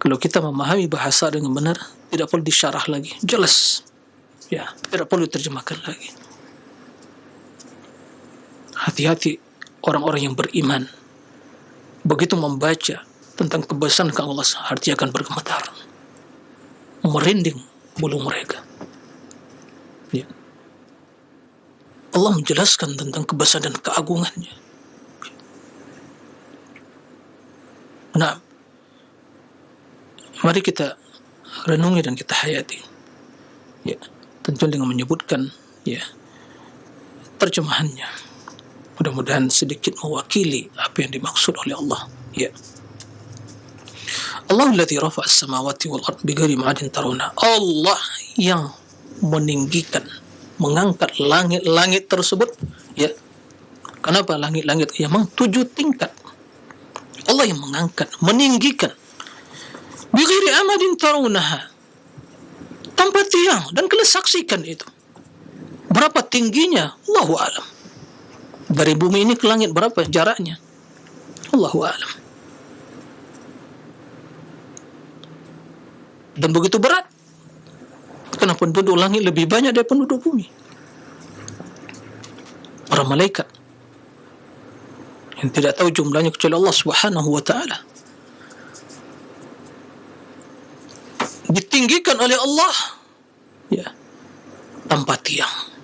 Kalau kita memahami bahasa dengan benar, tidak perlu disyarah lagi, jelas. Ya, tidak perlu diterjemahkan lagi. Hati-hati orang-orang yang beriman. Begitu membaca tentang kebesaran Allah, hati akan bergemetar, merinding bulu mereka. Ya. Allah menjelaskan tentang kebesaran dan keagungannya. Nah, mari kita renungi dan kita hayati. Ya, tentu dengan menyebutkan, ya, terjemahannya. Mudah-mudahan sedikit mewakili apa yang dimaksud oleh Allah. Ya. Allahul ladzi rafa'a as-samawati wal ardh bighairi 'amadin tarawna. Allah yang meninggikan, mengangkat langit-langit tersebut, ya. Kenapa langit-langit? Ya, memang 7 tingkat. Allah yang mengangkat, meninggikan. Bighairi 'amadin tarawnaha. Tanpa tiang, dan kalian saksikan itu. Berapa tingginya? Allahu a'lam. Dari bumi ini ke langit berapa jaraknya? Allahu a'lam. Dan begitu berat. Karena penduduk langit lebih banyak dari penduduk bumi. Para malaikat yang tidak tahu jumlahnya kecuali Allah Subhanahu wa taala. Ditinggikan oleh Allah ya tanpa tiang.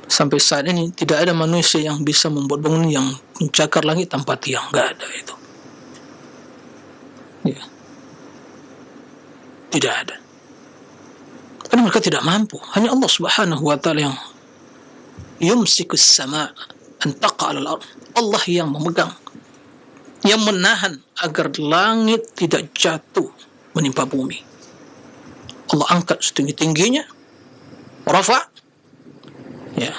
Sampai saat ini tidak ada manusia yang bisa membuat bangunan yang mencakar langit tanpa tiang, enggak ada itu. Ya. Tidak ada. Karena mereka tidak mampu. Hanya Allah Subhanahu wa taala yang yumsikus sama' an taqa 'alal ardh. Allah yang memegang, yang menahan agar langit tidak jatuh menimpa bumi. Allah angkat setinggi-tingginya, rafa', ya,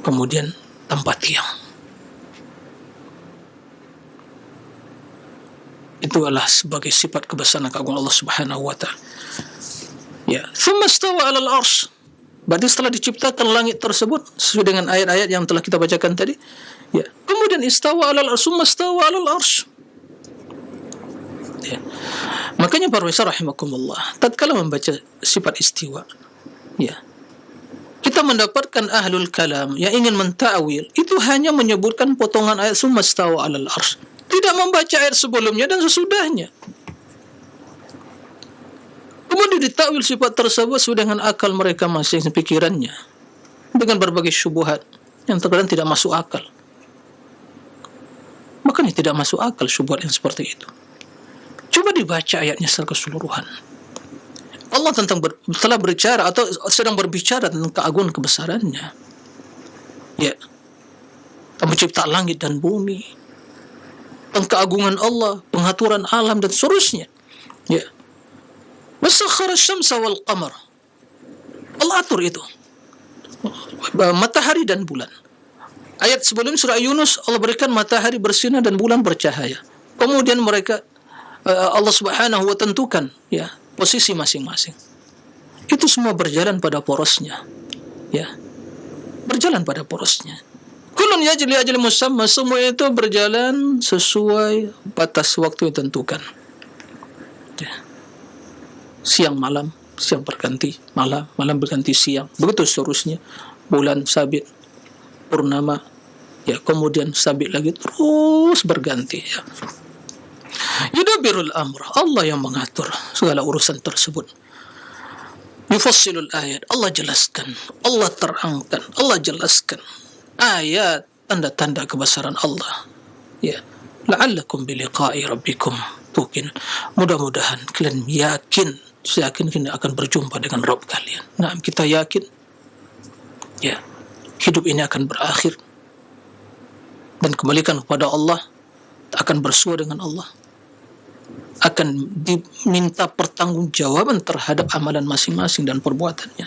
kemudian tanpa tiang. Itu adalah sebagai sifat kebesaran keagungan Allah Subhanahu wa taala. Ya, thumma istawa 'alal 'arsy. Berarti setelah diciptakan langit tersebut sesuai dengan ayat-ayat yang telah kita bacakan tadi, ya, kemudian istawa 'alal 'arsy, thumma istawa 'alal 'arsy. Ya. Makanya para ulama rahimakumullah, tatkala membaca sifat istiwa, ya, kita mendapatkan ahlul kalam yang ingin mentakwil itu hanya menyebutkan potongan ayat summa stawa 'alal 'arsy, tidak membaca ayat sebelumnya dan sesudahnya. Kemudian ditakwil sifat tersebut sesuai dengan akal mereka masing-masing, pikirannya, dengan berbagai syubhat yang terkadang tidak masuk akal. Makanya tidak masuk akal syubhat yang seperti itu. Coba dibaca ayatnya secara keseluruhan. Allah telah berbicara atau sedang berbicara tentang keagungan kebesarannya. Ya. Pencipta langit dan bumi. Tentang keagungan Allah, pengaturan alam dan seterusnya. Ya. Wasakhkhara asy-syamsa wal qamar. Allah atur itu. Matahari dan bulan. Ayat sebelum surah Yunus Allah berikan matahari bersinar dan bulan bercahaya. Kemudian mereka Allah Subhanahu wa tentukan ya posisi masing-masing. Itu semua berjalan pada porosnya. Ya. Berjalan pada porosnya. Kullun yajri li ajalin musamma, semua itu berjalan sesuai batas waktu yang ditentukan. Ya. Siang malam, siang berganti malam, malam berganti siang. Begitu seterusnya. Bulan sabit, purnama, ya, kemudian sabit lagi, terus berganti ya. Yudabbirul amr, Allah yang mengatur segala urusan tersebut. Yufassilul ayat, Allah jelaskan, Allah terangkan, Allah jelaskan ayat, tanda-tanda kebesaran Allah. Ya, la'allakum biliqa'i rabbikum tuqin. Mudah-mudahan kalian yakin, yakin kalian akan berjumpa dengan Rabb kalian. Nah, kita yakin ya, hidup ini akan berakhir dan kembalikan kepada Allah, akan bersua dengan Allah, akan diminta pertanggungjawaban terhadap amalan masing-masing dan perbuatannya.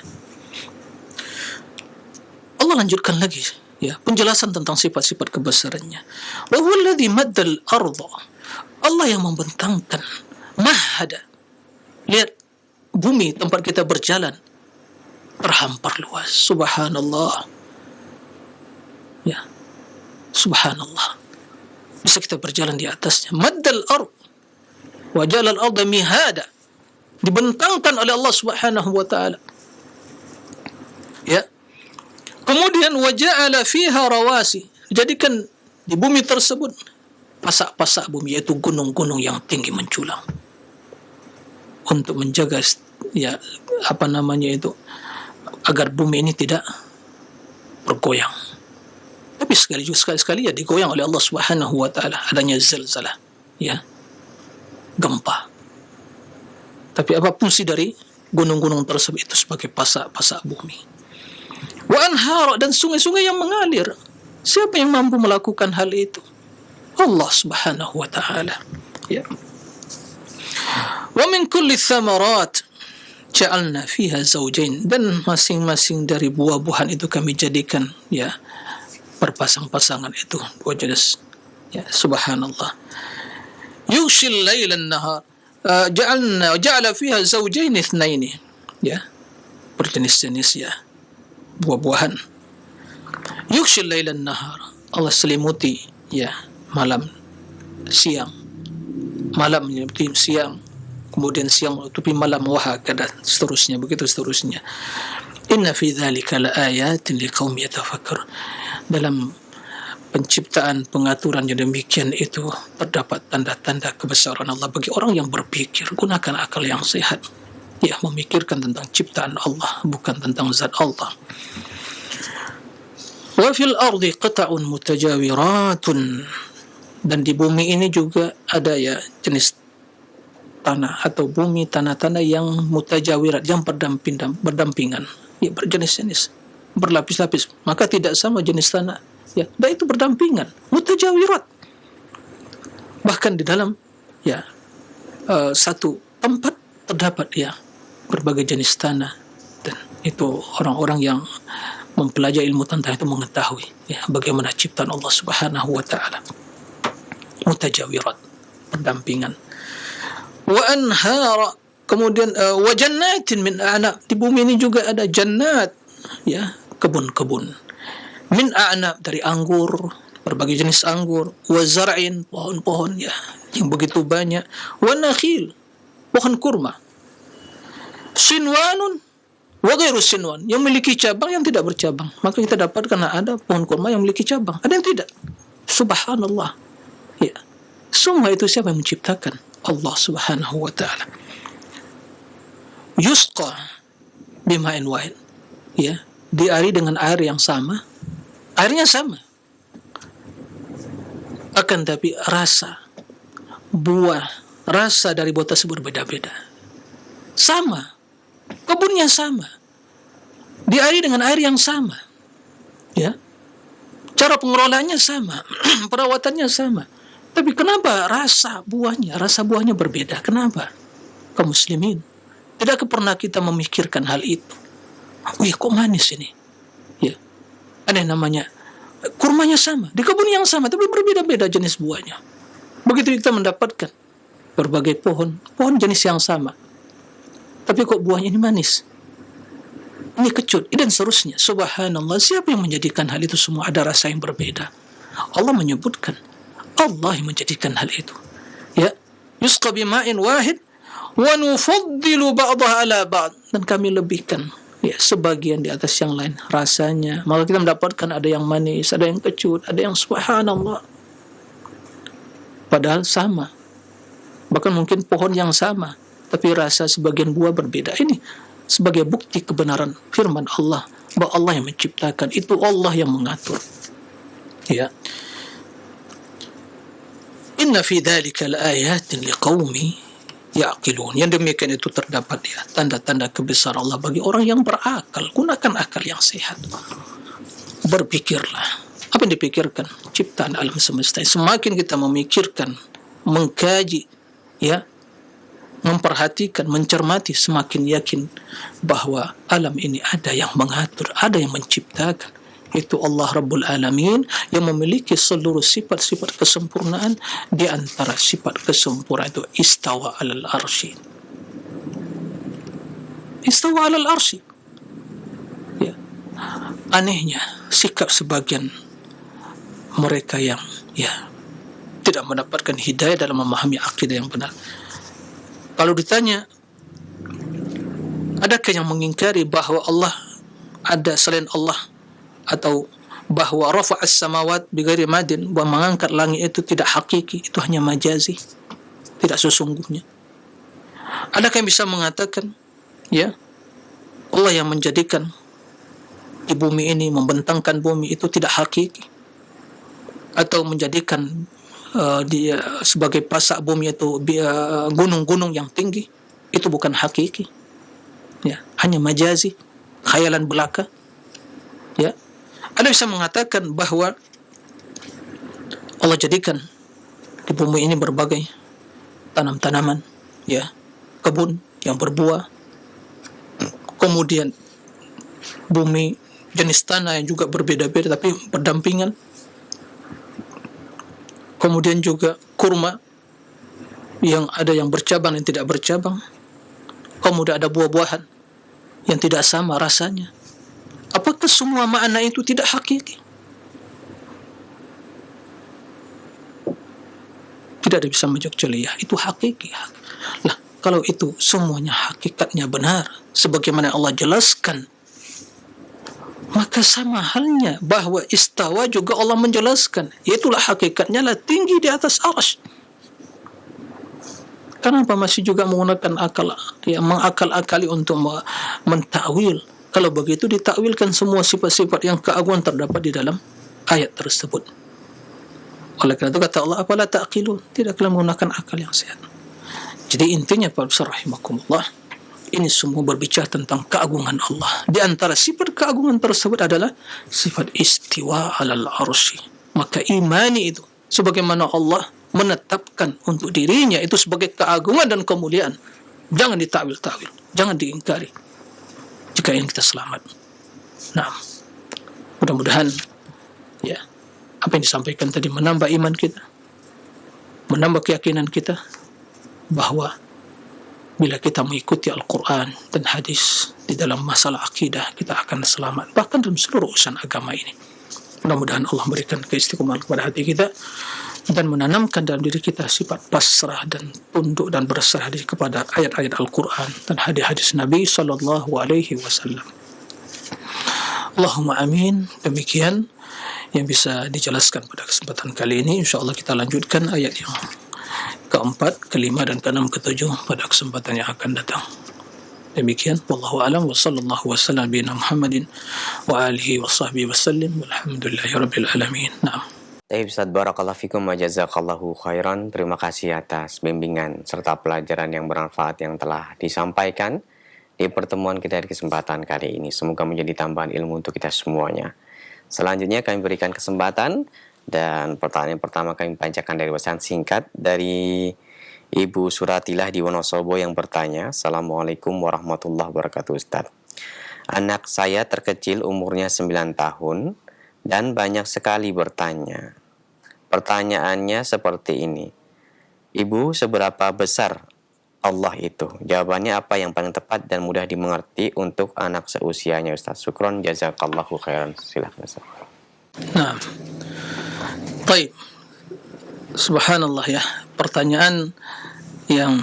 Allah lanjutkan lagi ya penjelasan tentang sifat-sifat kebesarannya. Wa huwa alladhi maddal ardha. Allah yang membentangkan, mahada. Lihat bumi tempat kita berjalan terhampar luas. Subhanallah. Ya. Subhanallah. Bisa kita berjalan di atasnya. Maddal ardh wa jalal arda mihada, dibentangkan oleh Allah Subhanahu wa taala. Ya. Kemudian wa ja'ala fiha rawasi, dijadikan di bumi tersebut pasak-pasak bumi, yaitu gunung-gunung yang tinggi menculang untuk menjaga ya agar bumi ini tidak bergoyang. Tapi sekali-sekali ya digoyang oleh Allah Subhanahu wa taala, adanya zilzalah, ya, gempa. Tapi apa fungsi dari gunung-gunung tersebut? Itu sebagai pasak-pasak bumi. Wa anhar, dan sungai-sungai yang mengalir. Siapa yang mampu melakukan hal itu? Allah Subhanahu wa taala. Ya. Wa min kulli thamarat ja'alna fiha zawjain, dan masing-masing dari buah-buahan itu kami jadikan ya berpasang-pasangan itu dua jenis. Ya, subhanallah. Yughshil laila an-nahar, ja'ala fiha zawjain itsnain, ya, berjenis-jenis ya buah-buahan. Yughshil laila an-nahar, Allah selimuti ya malam siang, malam menyelimuti siang, kemudian siang menutupi malam, wahakadha, seterusnya, begitu seterusnya. Inna fi dzalika laayatin liqaumin yatafakkarun. dalam penciptaan, pengaturan yang demikian itu terdapat tanda-tanda kebesaran Allah bagi orang yang berpikir. Gunakan akal yang sehat, ya, memikirkan tentang ciptaan Allah, bukan tentang zat Allah. Wa fil ardi qata'un mutajawiratun, dan di bumi ini juga ada ya jenis tanah atau bumi, tanah-tanah yang mutajawirat, yang berdampingan, ya, berjenis-jenis, berlapis-lapis, maka tidak sama jenis tanah, ya, dan itu berdampingan, mutajawirat. Bahkan di dalam ya satu tempat terdapat ya berbagai jenis tanah, dan itu orang-orang yang mempelajari ilmu tentang itu mengetahui ya bagaimana ciptaan Allah Subhanahu wa taala. Mutajawirat, berdampingan. Wa anhara, kemudian wa jannatin min a'nab, di bumi ini juga ada jannat, ya, kebun-kebun. Min a'nab, dari anggur, berbagai jenis anggur. Wa zar'in, pohon-pohon ya yang begitu banyak. Wa nakhil, pohon kurma. Sinwanun wa ghairu sinwan, yang memiliki cabang, yang tidak bercabang. Maka kita dapatkan ada pohon kurma yang memiliki cabang, ada yang tidak. Subhanallah. Ya. Semua itu siapa yang menciptakan? Allah Subhanahu wa taala. Yusqa bima'in wahid, ya, diairi dengan air yang sama. Airnya sama. Akan tapi rasa buah, rasa dari buah tersebut berbeda-beda. Sama. Kebunnya sama. Diairi dengan air yang sama. Ya. Cara pengelolaannya sama, perawatannya sama. Tapi kenapa rasa buahnya berbeda? Kenapa? Kaum muslimin, tidakkah pernah kita memikirkan hal itu? Wih, kok manis ini? Ya. Ada yang namanya kurmanya sama, di kebun yang sama, tapi berbeda-beda jenis buahnya. Begitu kita mendapatkan berbagai pohon jenis yang sama, tapi kok buahnya ini manis? Ini kecut, dan seterusnya. Subhanallah, siapa yang menjadikan hal itu semua ada rasa yang berbeda? Allah menyebutkan, Allah yang menjadikan hal itu. Ya, yusqa bima'in wahid wa nufaddilu ba'daha ala ba'd, dan kami lebihkan ya sebagian di atas yang lain rasanya. Maka kita mendapatkan ada yang manis, ada yang kecut, ada yang subhanallah. Padahal sama. Bahkan mungkin pohon yang sama, tapi rasa sebagian buah berbeda. Ini sebagai bukti kebenaran firman Allah bahwa Allah yang menciptakan, itu Allah yang mengatur. Ya. Inna fi dzalika laayatin liqaumi ya'qilun. Yang demikian itu terdapat ya tanda-tanda kebesaran Allah bagi orang yang berakal. Gunakan akal yang sehat. Berpikirlah. Apa yang dipikirkan? Ciptaan alam semesta. Semakin kita memikirkan, mengkaji, ya, memperhatikan, mencermati, semakin yakin bahwa alam ini ada yang mengatur, ada yang menciptakan. Itu Allah Rabbul Alamin yang memiliki seluruh sifat-sifat kesempurnaan. Di antara sifat kesempurnaan itu istawa alal arsy. Istawa alal arsy. Ya. Anehnya sikap sebagian mereka yang ya tidak mendapatkan hidayah dalam memahami akidah yang benar. Kalau ditanya, adakah yang mengingkari bahwa Allah ada selain Allah, atau bahwa rafa'as samawat bighairi madin, bahwa mengangkat langit itu tidak hakiki, itu hanya majazi, tidak sesungguhnya? Adakah yang bisa mengatakan ya Allah yang menjadikan di bumi ini, membentangkan bumi itu tidak hakiki, atau menjadikan dia sebagai pasak bumi itu gunung-gunung yang tinggi, itu bukan hakiki, ya, hanya majazi, khayalan belaka? Ya, ada bisa mengatakan bahwa Allah jadikan di bumi ini berbagai tanam-tanaman, ya, kebun yang berbuah, kemudian bumi jenis tanah yang juga berbeda-beda tapi berdampingan, kemudian juga kurma yang ada yang bercabang dan tidak bercabang, kemudian ada buah-buahan yang tidak sama rasanya. Apakah semua makna itu tidak hakiki? Tidak ada bisa menjawab, ya, itu hakiki. Lah, kalau itu semuanya hakikatnya benar, sebagaimana Allah jelaskan Maka sama halnya bahwa istawa juga Allah menjelaskan, itulah hakikatnya lah tinggi di atas arsy. Kenapa masih juga menggunakan akal, ya, mengakal-akali untuk mentakwil? Kalau begitu ditakwilkan semua sifat-sifat yang keagungan terdapat di dalam ayat tersebut. Oleh karena itu kata Allah, apalah ta'qilun, tidaklah menggunakan akal yang sehat. Jadi intinya Pak Besar rahimakumullah, ini semua berbicara tentang keagungan Allah. Di antara sifat keagungan tersebut adalah sifat istiwa alal arsy. Maka imani itu sebagaimana Allah menetapkan untuk dirinya itu sebagai keagungan dan kemuliaan. Jangan ditakwil-takwil, jangan diingkari jika ingin kita selamat. Nah, mudah-mudahan ya apa yang disampaikan tadi menambah iman kita, menambah keyakinan kita bahwa bila kita mengikuti Al-Quran dan hadis di dalam masalah akidah, kita akan selamat bahkan dalam seluruh urusan agama ini. Mudah-mudahan Allah berikan keistiqomahan kepada hati kita dan menanamkan dalam diri kita sifat pasrah dan tunduk dan berserah diri kepada ayat-ayat Al-Quran dan hadis-hadis Nabi sallallahu alaihi wasallam. Allahumma amin. Demikian yang bisa dijelaskan pada kesempatan kali ini. InsyaAllah kita lanjutkan ayat yang keempat, kelima dan keenam, ketujuh pada kesempatan yang akan datang. Demikian, wallahu a'lam wa sallallahu wasallam bina Muhammadin wa alihi wa sahbihi wasallim walhamdulillahi rabbil alamin. Naam. Baik, Ustaz, barakallahu fikum wa jazakallahu khairan. Terima kasih atas bimbingan serta pelajaran yang bermanfaat yang telah disampaikan di pertemuan kita di kesempatan kali ini. Semoga menjadi tambahan ilmu untuk kita semuanya. Selanjutnya kami berikan kesempatan dan pertanyaan pertama kami bacakan dari pesan singkat dari Ibu Suratilah di Wonosobo yang bertanya, Assalamualaikum warahmatullahi wabarakatuh Ustaz. Anak saya terkecil umurnya 9 tahun dan banyak sekali bertanya. Pertanyaannya seperti ini, Ibu, seberapa besar Allah itu? Jawabannya apa yang paling tepat dan mudah dimengerti untuk anak seusianya Ustaz? Syukron jazakallahu khairan. Silakan Ustaz. Nah, baik. Subhanallah ya, pertanyaan yang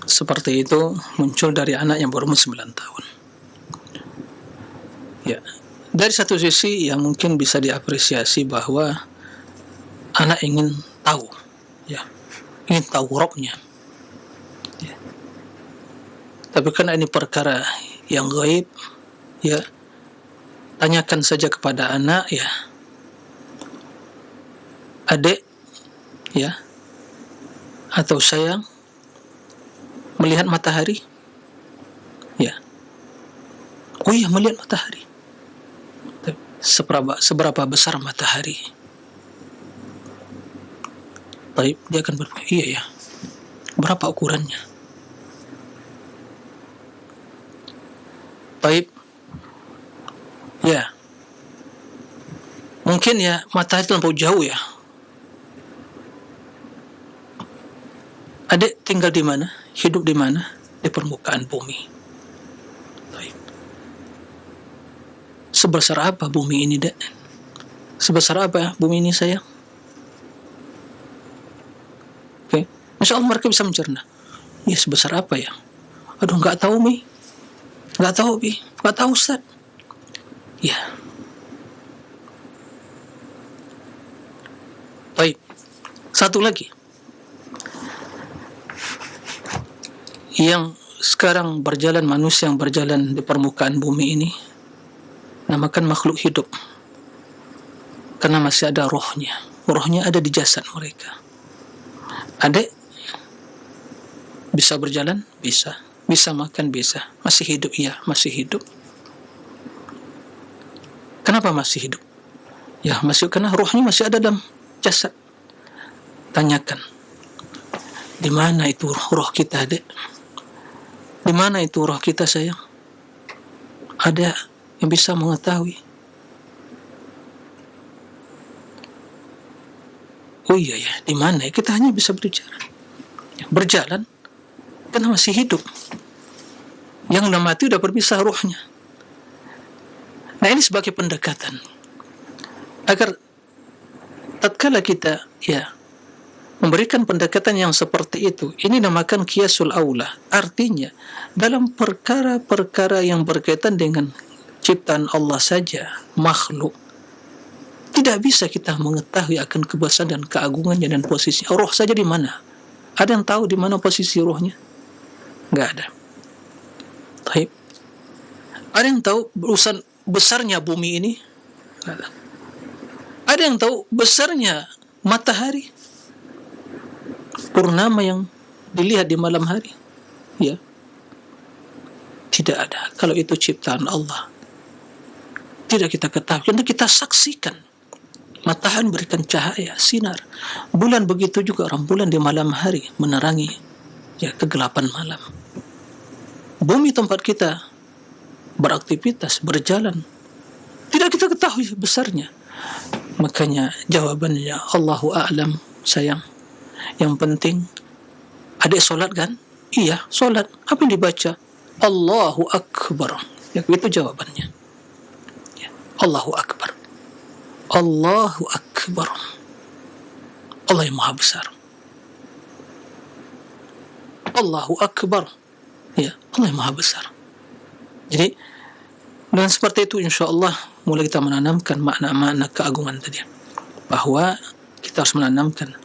seperti itu muncul dari anak yang berumur 9 tahun. Ya, dari satu sisi yang mungkin bisa diapresiasi bahwa anak ingin tahu, ya, ingin tahu Rabbnya. Ya. Tapi karena ini perkara yang gaib, ya, tanyakan saja kepada anak, ya, adik, ya, atau sayang, melihat matahari, ya, oh iya melihat matahari. Seberapa besar matahari? Baik, dia akan berpikir, iya ya, berapa ukurannya? Baik, ya, mungkin ya matahari terlampau jauh ya. Adik tinggal di mana? Hidup di mana? Di permukaan bumi. Baik. Sebesar apa bumi ini, Dek? Sebesar apa bumi ini, sayang? Oke. Insya Allah mereka bisa mencerna. Ya, sebesar apa ya? Aduh, nggak tahu, Mi. Nggak tahu, Bi. Nggak tahu, Ustaz. Ya. Baik. Satu lagi. Yang sekarang berjalan, manusia yang berjalan di permukaan bumi ini namakan makhluk hidup karena masih ada rohnya. Rohnya ada di jasad mereka. Adik bisa berjalan? Bisa. Bisa makan? Bisa. Masih hidup? Ya, masih hidup. Kenapa masih hidup? Ya, masih karena rohnya masih ada dalam jasad. Tanyakan, di mana itu roh kita, Adik? Di mana itu roh kita, sayang? Ada yang bisa mengetahui? Oh iya ya, di mana? Kita hanya bisa berjalan karena masih hidup. Yang udah mati udah berpisah rohnya. Nah, ini sebagai pendekatan agar tatkala kita ya memberikan pendekatan yang seperti itu, ini namakan qiyasul aula. Artinya, dalam perkara-perkara yang berkaitan dengan ciptaan Allah saja, makhluk, tidak bisa kita mengetahui akan kebesaran dan keagungannya dan posisinya. Roh saja di mana? Ada yang tahu di mana posisi rohnya? Enggak ada. Baik. Ada yang tahu urusan besarnya bumi ini? Enggak ada. Ada yang tahu besarnya matahari, purnama yang dilihat di malam hari? Ya. Tidak ada. Kalau itu ciptaan Allah, tidak kita ketahui, karena kita saksikan. Matahari berikan cahaya, sinar. Bulan begitu juga, rembulan di malam hari menerangi ya kegelapan malam. Bumi tempat kita beraktivitas, berjalan, tidak kita ketahui besarnya. Makanya jawabannya Allahu a'lam, sayang. Yang penting, adik solat kan? Iya, solat. Apa yang dibaca? Allahu Akbar. Ya, itu jawabannya. Ya, Allahu Akbar. Allahu Akbar. Allah yang maha besar. Allahu Akbar. Ya, Allah yang maha besar. Jadi, dengan seperti itu insyaAllah mulai kita menanamkan makna-makna keagungan tadi. Bahwa kita harus menanamkan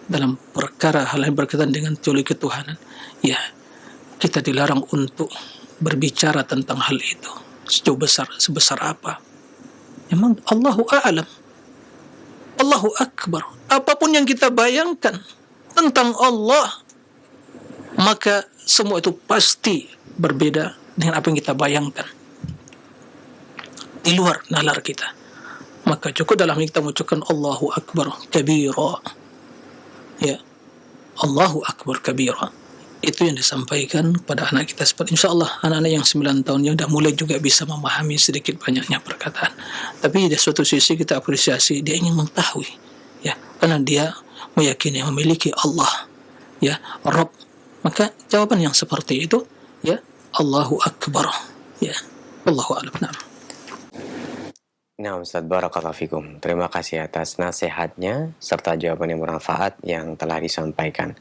dalam perkara hal yang berkaitan dengan teologi ketuhanan. Ya, kita dilarang untuk berbicara tentang hal itu. Sejauh besar, sebesar apa. Memang Allahu a'lam. Allahu Akbar. Apapun yang kita bayangkan tentang Allah, maka semua itu pasti berbeda dengan apa yang kita bayangkan. Di luar nalar kita. Maka cukup dalam ini kita mengucapkan Allahu Akbar kabira. Ya. Allahu Akbar kabira. Itu yang disampaikan pada anak kita. Seperti insyaAllah anak-anak yang 9 tahun yang dah mulai juga bisa memahami sedikit banyaknya perkataan. Tapi di suatu sisi kita apresiasi, dia ingin mengetahui. Ya. Karena dia meyakini memiliki Allah. Ya. Rabb. Maka jawaban yang seperti itu, ya, Allahu Akbar. Ya. Allahu a'lam. Nah. Nah, Ustaz, barakallahu fikum. Terima kasih atas nasihatnya serta jawaban yang bermanfaat yang telah disampaikan.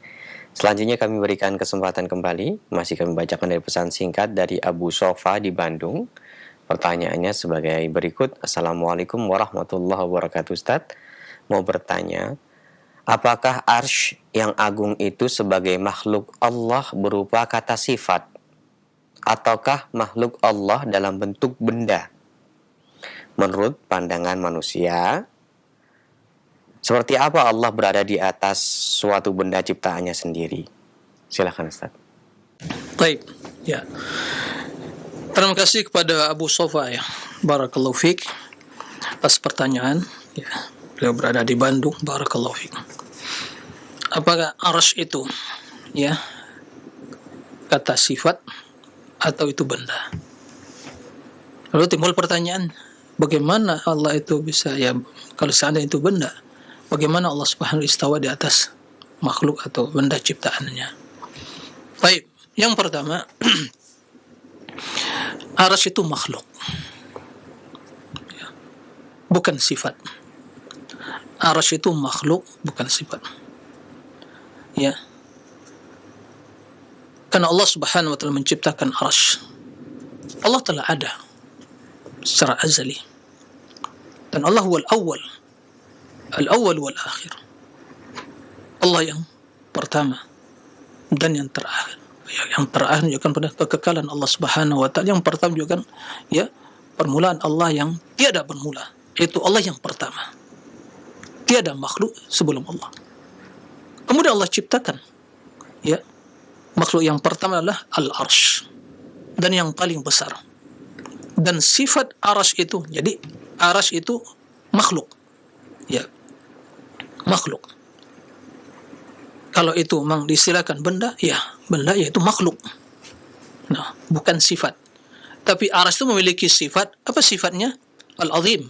Selanjutnya kami berikan kesempatan kembali. Masih kami bacakan dari pesan singkat dari Abu Sofa di Bandung. Pertanyaannya sebagai berikut. Assalamualaikum warahmatullahi wabarakatuh, Ustaz. Mau bertanya, apakah arsy yang agung itu sebagai makhluk Allah berupa kata sifat? Ataukah makhluk Allah dalam bentuk benda? Menurut pandangan manusia, seperti apa Allah berada di atas suatu benda ciptaannya sendiri? Silakan, Ustaz. Baik, ya. Terima kasih kepada Abu Sofa, ya. Barakallahu fiik atas pertanyaan. Ya. Beliau berada di Bandung. Barakallahu fiik. Apakah arsy itu, ya, kata sifat atau itu benda? Lalu timbul pertanyaan, bagaimana Allah itu bisa, ya, kalau seandainya itu benda, bagaimana Allah Subhanahu wa ta'ala istawa di atas makhluk atau benda ciptaannya? Baik, yang pertama, arsy itu makhluk, bukan sifat. Arsy itu makhluk, bukan sifat. Ya. Karena Allah Subhanahu wa ta'ala menciptakan arsy. Allah telah ada secara azali. Dan Allah huwal awwal. Al-awwal wal akhir. Allah yang pertama dan yang terakhir. Yang terakhir juga pada kekekalan Allah Subhanahu wa ta'ala. Yang pertama juga, ya, permulaan Allah yang tiada bermula. Itu Allah yang pertama. Tiada makhluk sebelum Allah. Kemudian Allah ciptakan, ya, makhluk yang pertama adalah al-arsy, dan yang paling besar. Dan sifat arsy itu, jadi arsy itu makhluk, ya, makhluk. Kalau itu memang disilakan benda, ya, benda yaitu makhluk. Nah, bukan sifat. Tapi arsy itu memiliki sifat. Apa sifatnya? Al-azim,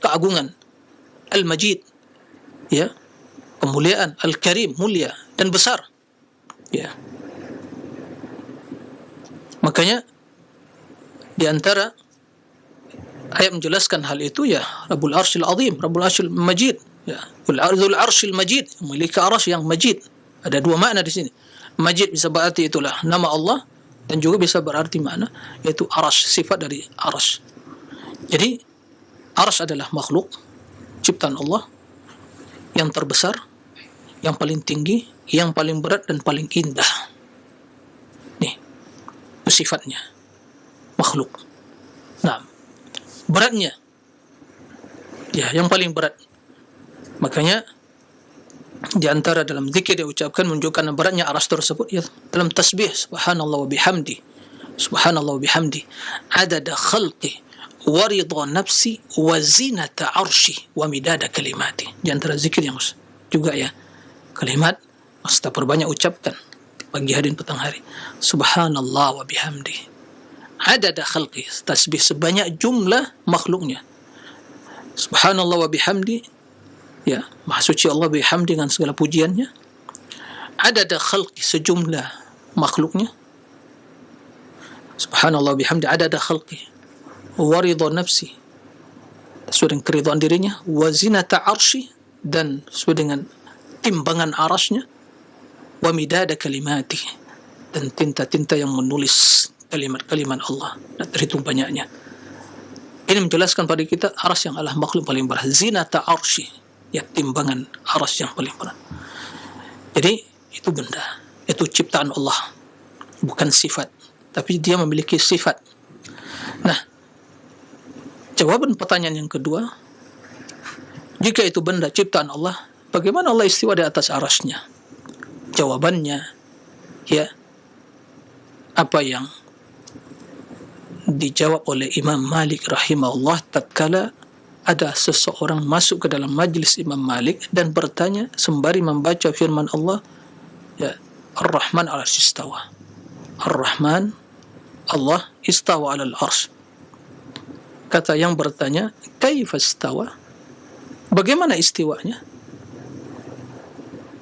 keagungan. Al-majid, ya, kemuliaan. Al-karim, mulia dan besar. Ya. Makanya di antara ayat menjelaskan hal itu, ya, Rabbul Arsyil Azim, Rabbul Arsyil Majid, ya, Dzul Arsyil Majid, memiliki arsy yang majid. Ada dua makna di sini. Majid bisa berarti itulah nama Allah, dan juga bisa berarti makna yaitu arsy, sifat dari arsy. Jadi arsy adalah makhluk ciptaan Allah yang terbesar, yang paling tinggi, yang paling berat dan paling indah. Nih, itu sifatnya makhluk. Nah, beratnya, ya, yang paling berat. Makanya di antara dalam zikir dia ucapkan menunjukkan beratnya arsy tersebut, ya, dalam tasbih subhanallah wa bihamdi, subhanallah wa bihamdi, adada khalqi wa ridha nafsi wa zinata arsy wa midada kalimati. Di antara zikir yang juga, ya, kalimat mesti perbanyak ucapkan pagi hari dan petang hari. Subhanallah wa bihamdi, adada khalqi, tasbih sebanyak jumlah makhluknya. Subhanallah wa bihamdi, ya, maha suci Allah bihamdi dengan segala pujiannya. Adada khalqi, sejumlah makhluknya. Subhanallah wa bihamdi adada khalqi wa ridha nafsi, sesuai dengan keridhaan dirinya, wa zinata arsy, dan sesuai dengan timbangan arasnya, wa midada kalimati, dan tinta-tinta yang menulis kalimat-kalimat Allah dan terhitung banyaknya. Ini menjelaskan pada kita arsy yang adalah makhluk paling berat, zinata arsy, ya, timbangan arsy yang paling berat. Jadi itu benda, itu ciptaan Allah, bukan sifat, tapi dia memiliki sifat. Nah, jawaban pertanyaan yang kedua, jika itu benda ciptaan Allah, bagaimana Allah istiwa di atas arasy-Nya? Jawabannya, ya, apa yang dijawab oleh Imam Malik rahimahullah tatkala ada seseorang masuk ke dalam majlis Imam Malik dan bertanya sembari membaca firman Allah, ya, Ar-Rahman 'alasy istawa. Ar-Rahman, Allah istawa 'alal arsy. Kata yang bertanya, kaifa istawa? Bagaimana istiwanya?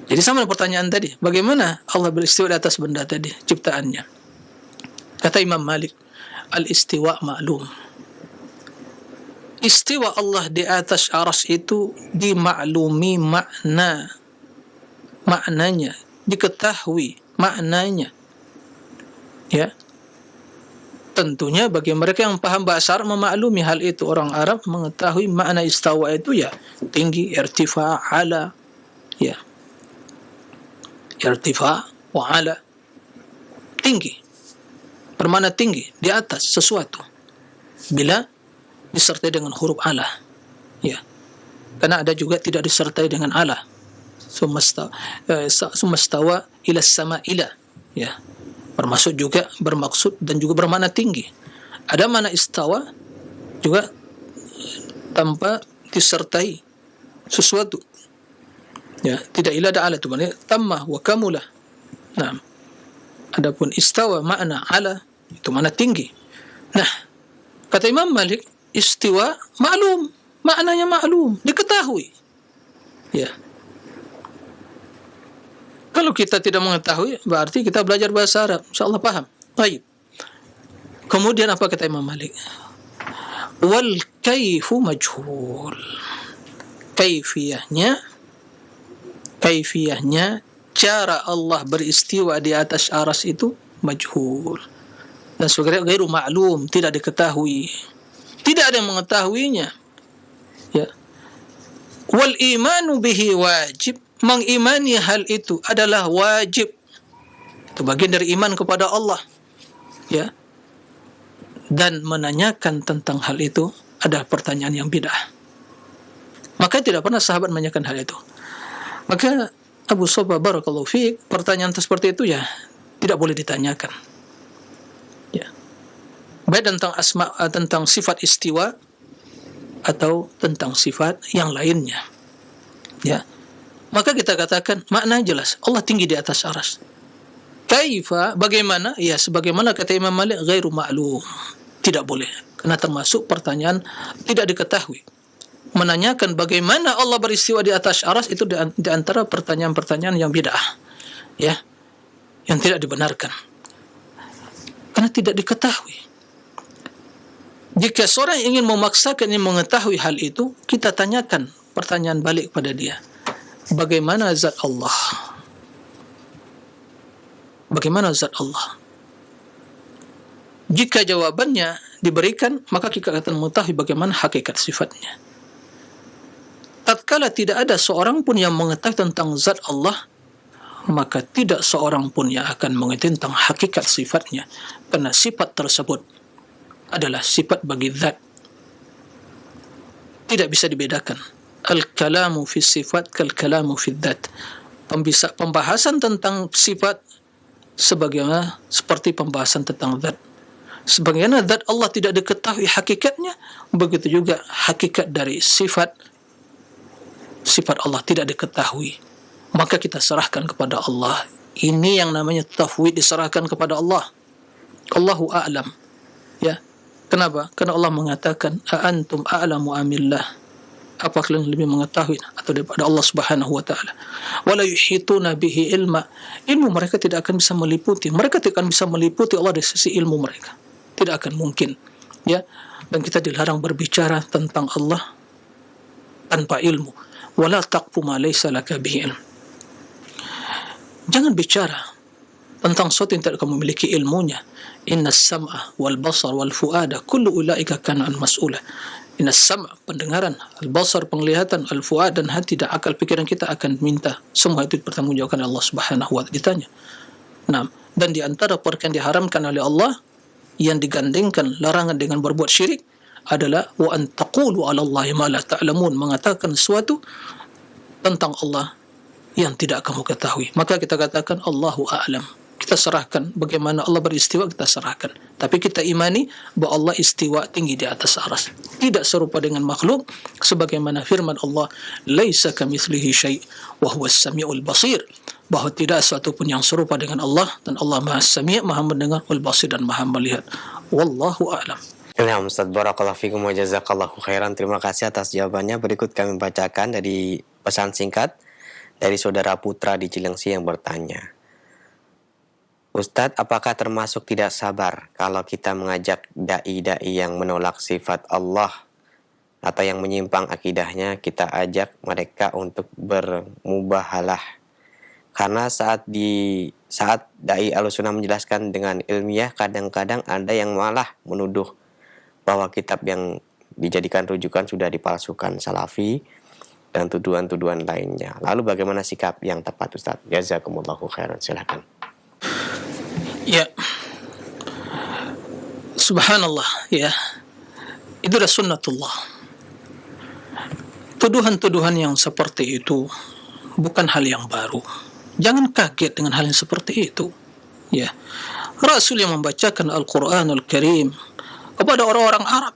Jadi sama dengan pertanyaan tadi, bagaimana Allah beristiwa di atas benda tadi, ciptaannya? Kata Imam Malik, al-istiwa ma'lum. Istiwa Allah di atas arsy itu dimaklumi maknanya, diketahui maknanya. Ya. Tentunya bagi mereka yang paham bahasa Arab memaklumi hal itu. Orang Arab mengetahui makna istawa itu, ya, tinggi, irtifa, ala, ya, irtifa wa ala, tinggi, bermakna tinggi, di atas sesuatu bila disertai dengan huruf ala, ya, karena ada juga tidak disertai dengan ala, sumastawa ila sama ila, ya, bermaksud juga bermaksud dan juga bermakna tinggi. Ada makna istawa juga tanpa disertai sesuatu, ya, tidak ila ada ala, itu maknanya tammah wa kamulah. Nah, adapun istawa makna ala itu makna tinggi. Nah, kata Imam Malik, istiwa maklum, maknanya maklum, diketahui, ya. Kalau kita tidak mengetahui, berarti kita belajar bahasa Arab, insyaallah paham. Baik. Kemudian apa kata Imam Malik? Wal kaifu majhul. Kaifiyahnya, cara Allah beristiwa di atas arsy itu majhul. Dan sebagai ghairu ma'lum, tidak diketahui. Tidak ada yang mengetahuinya. Ya. Wal imanu bihi wajib. Mengimani hal itu adalah wajib. Itu bagian dari iman kepada Allah. Ya. Dan menanyakan tentang hal itu adalah pertanyaan yang bid'ah. Maka tidak pernah sahabat menanyakan hal itu. Maka Abu Sobah barakallahu fiik, pertanyaan seperti itu, ya, tidak boleh ditanyakan. Ya. Baik tentang tentang sifat istiwa atau tentang sifat yang lainnya. Ya. Maka kita katakan makna jelas, Allah tinggi di atas arsy. Kaifa, bagaimana? Ya, sebagaimana kata Imam Malik, ghairu ma'lum. Tidak boleh, karena termasuk pertanyaan tidak diketahui. Menanyakan bagaimana Allah beristiwa di atas arsy itu di antara pertanyaan-pertanyaan yang bid'ah, ya, yang tidak dibenarkan, karena tidak diketahui. Jika seorang ingin memaksakan ingin mengetahui hal itu, kita tanyakan pertanyaan balik pada dia. Bagaimana zat Allah? Bagaimana zat Allah? Jika jawabannya diberikan, maka kita akan mengetahui bagaimana hakikat sifatnya. Tatkala tidak ada seorang pun yang mengetahui tentang zat Allah, maka tidak seorang pun yang akan mengetahui tentang hakikat sifatnya, karena sifat tersebut adalah sifat bagi zat, tidak bisa dibedakan. Al-kalamu fi sifat kal-kalamu fi dzat. Pembahasan tentang sifat sebagaimana seperti pembahasan tentang zat. Sebagaimana zat Allah tidak diketahui hakikatnya, begitu juga hakikat dari sifat Allah tidak diketahui. Maka kita serahkan kepada Allah. Ini yang namanya tafwid, diserahkan kepada Allah. Allahu a'lam. Ya. Kenapa? Karena Allah mengatakan, "A'antum a'lamu amillah?" Apa kalian lebih mengetahui atau daripada Allah Subhanahu wa taala? Wala yuhituna bihi ilma. Ilmu mereka tidak akan bisa meliputi. Mereka tidak akan bisa meliputi Allah dari sisi ilmu mereka. Tidak akan mungkin. Ya. Dan kita dilarang berbicara tentang Allah tanpa ilmu. Wala taqfu ma laysa laka bihi ilm. Jangan bicara tentang sesuatu yang tidak kamu memiliki ilmunya. Innas sam'a wal basar wal fuada kullu ulaika kana an mas'ula. Innas sam', pendengaran, al-basar, penglihatan, al-fuad, dan hati dan akal pikiran kita akan minta. Semua itu dipertanggungjawabkan oleh Allah Subhanahu wa taala, ditanya. Nah, dan di antara perkara yang diharamkan oleh Allah yang digandengkan larangan dengan berbuat syirik adalah wa an taqulu 'ala Allahi ma la ta'lamun, mengatakan sesuatu tentang Allah yang tidak kamu ketahui. Maka kita katakan Allahu a'lam. Kita serahkan bagaimana Allah beristiwa, kita serahkan. Tapi kita imani bahwa Allah istiwa tinggi di atas arsy. Tidak serupa dengan makhluk, sebagaimana firman Allah, "Laisa kamitslihi syai' wa huwas samiul basir." Bahwa tidak sesuatu pun yang serupa dengan Allah, dan Allah Maha Sami', Maha mendengar, wal basir, dan Maha melihat. Wallahu a'lam. Nah, Ustaz, barakallahu fikum wa jazakallahu khairan. Terima kasih atas jawabannya. Berikut kami bacakan dari pesan singkat dari saudara Putra di Cilengsi yang bertanya, Ustadz, apakah termasuk tidak sabar kalau kita mengajak da'i-da'i yang menolak sifat Allah atau yang menyimpang akidahnya, kita ajak mereka untuk bermubahalah? Karena saat da'i Ahlussunnah menjelaskan dengan ilmiah, kadang-kadang ada yang malah menuduh bahwa kitab yang dijadikan rujukan sudah dipalsukan Salafi dan tuduhan-tuduhan lainnya. Lalu bagaimana sikap yang tepat, Ustadz? Jazakumullahu khairan. Silakan. Ya, subhanallah, ya, itu adalah sunnatullah. Tuduhan-tuduhan yang seperti itu bukan hal yang baru. Jangan kaget dengan hal yang seperti itu. Ya, Rasul yang membacakan Al-Quranul Karim kepada orang-orang Arab,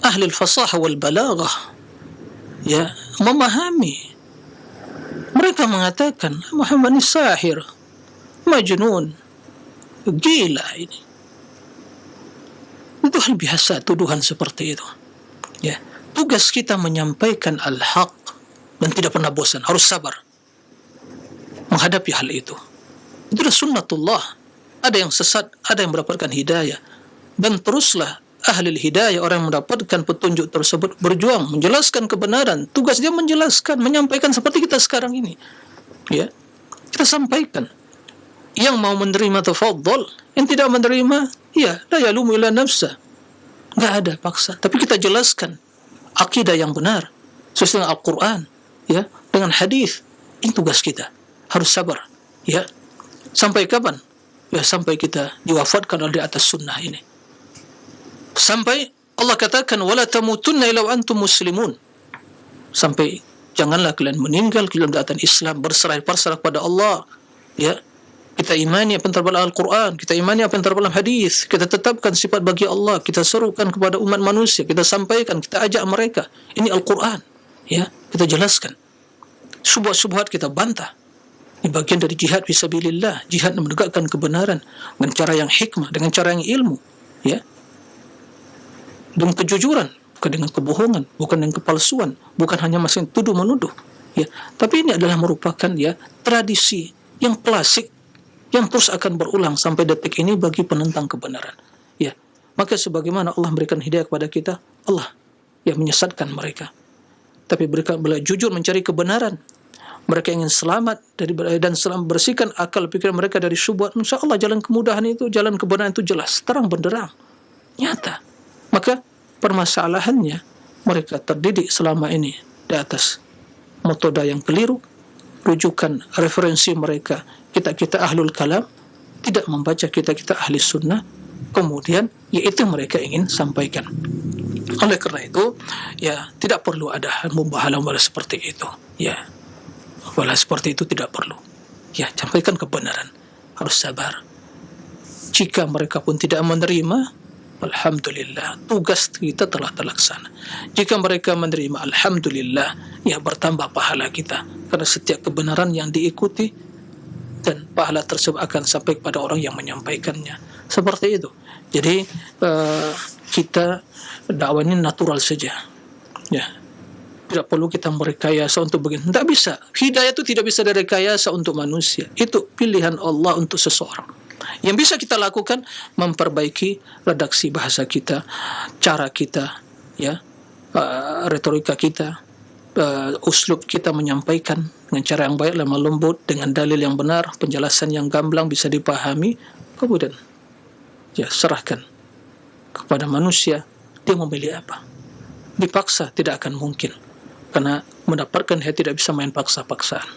ahli al-fasahah wal balaghah, ya, memahami. Mereka mengatakan Muhammad ini sahir, majnun, gila ini. Itu hal biasa, tuduhan seperti itu. Ya, tugas kita menyampaikan al-haq dan tidak pernah bosan, harus sabar menghadapi hal itu. Itu adalah sunnatullah. Ada yang sesat, ada yang mendapatkan hidayah, dan teruslah ahli hidayah, orang yang mendapatkan petunjuk tersebut, berjuang menjelaskan kebenaran. Tugas dia menjelaskan, menyampaikan seperti kita sekarang ini. Ya, kita sampaikan. Yang mau menerima tafadhal, yang tidak menerima, ya, la yalumu illa nafsa. Enggak ada paksa, tapi kita jelaskan akidah yang benar sesuai dengan Al-Qur'an, ya, dengan hadis. Ini tugas kita. Harus sabar, ya. Sampai kapan? Ya, sampai kita diwafatkan di atas sunnah ini. Sampai Allah katakan wala tamutunna illa wa antum muslimun. Sampai janganlah kalian meninggal dalam keadaan Islam, berserah pasrah kepada Allah, ya. Kita imani apa yang terdapat Al-Quran, kita imani apa yang terdapat hadis, kita tetapkan sifat bagi Allah, kita serukan kepada umat manusia, kita sampaikan, kita ajak mereka. Ini Al-Quran, ya, kita jelaskan. Subhat-subhat kita bantah. Ini bagian dari jihad fisabilillah, jihad menegakkan kebenaran dengan cara yang hikmah, dengan cara yang ilmu, ya, dengan kejujuran, bukan dengan kebohongan, bukan dengan kepalsuan, bukan hanya masing tuduh menuduh, ya. Tapi ini adalah merupakan, ya, tradisi yang klasik yang terus akan berulang sampai detik ini bagi penentang kebenaran. Ya, maka sebagaimana Allah memberikan hidayah kepada kita, Allah yang menyesatkan mereka. Tapi mereka jujur mencari kebenaran. Mereka ingin selamat dan bersihkan akal pikiran mereka dari syubhat. Insya Allah jalan kemudahan itu, jalan kebenaran itu jelas, terang benderang, nyata. Maka permasalahannya mereka terdidik selama ini di atas metode yang keliru, rujukan referensi mereka kita ahlul kalam, tidak membaca kita ahli sunnah, kemudian yaitu mereka ingin sampaikan. Oleh kerana itu, ya tidak perlu ada mubahalah seperti itu. Ya, mubahalah seperti itu tidak perlu. Ya, sampaikan kebenaran, harus sabar. Jika mereka pun tidak menerima, alhamdulillah, tugas kita telah terlaksana. Jika mereka menerima, alhamdulillah, ya bertambah pahala kita. Karena setiap kebenaran yang diikuti dan pahala tersebut akan sampai kepada orang yang menyampaikannya. Seperti itu. Jadi kita dakwah ini natural saja. Ya. Tidak perlu kita merekayasa untuk begini. Tidak bisa. Hidayah itu tidak bisa direkayasa untuk manusia. Itu pilihan Allah untuk seseorang. Yang bisa kita lakukan, memperbaiki redaksi bahasa kita, cara kita, ya, retorika kita, uslub kita menyampaikan dengan cara yang baik, lemah lembut, dengan dalil yang benar, penjelasan yang gamblang bisa dipahami, kemudian ya serahkan kepada manusia, dia memilih apa. Dipaksa tidak akan mungkin, karena mendapatkan dia tidak bisa main paksa-paksaan.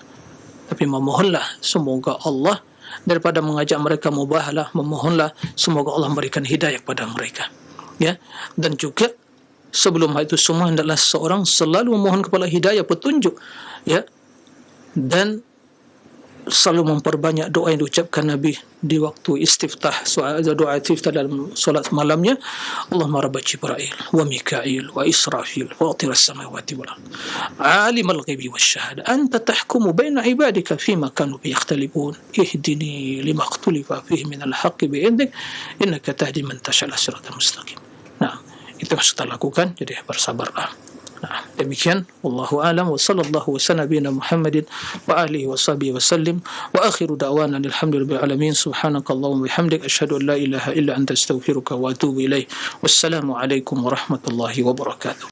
Tapi memohonlah semoga Allah, daripada mengajak mereka mubahalah, memohonlah semoga Allah memberikan hidayah kepada mereka. Ya, dan juga sebelum itu semua hendaklah seorang selalu memohon kepada hidayah, petunjuk, ya, dan selalu memperbanyak doa yang diucapkan Nabi di waktu istiftah, doa istiftah dalam solat malamnya. Allahumma rabba Jibril wa Mikail wa Israfil fatir as-samawati wal ard alim al-ghaibi wash-shahada anta tahkumu baina ibadika fima kanu yakhtalifun ihdini lima ikhtalafa fihi min al-haqqi bi'idnik innaka tahdi man tasha' ila siratal mustaqim. Nah, itu yang kita lakukan, jadi bersabarlah. Nah, demikian wallahu alam wa sallallahu wa nabiyana Muhammadin wa alihi wa sahbihi wa sallim wa akhiru da'wana alhamdulillahi alamin subhanakallahumma wa bihamdik asyhadu an la ilaha illa anta astaghfiruka wa atubu ilaik. Wassalamu alaikum warahmatullahi wabarakatuh.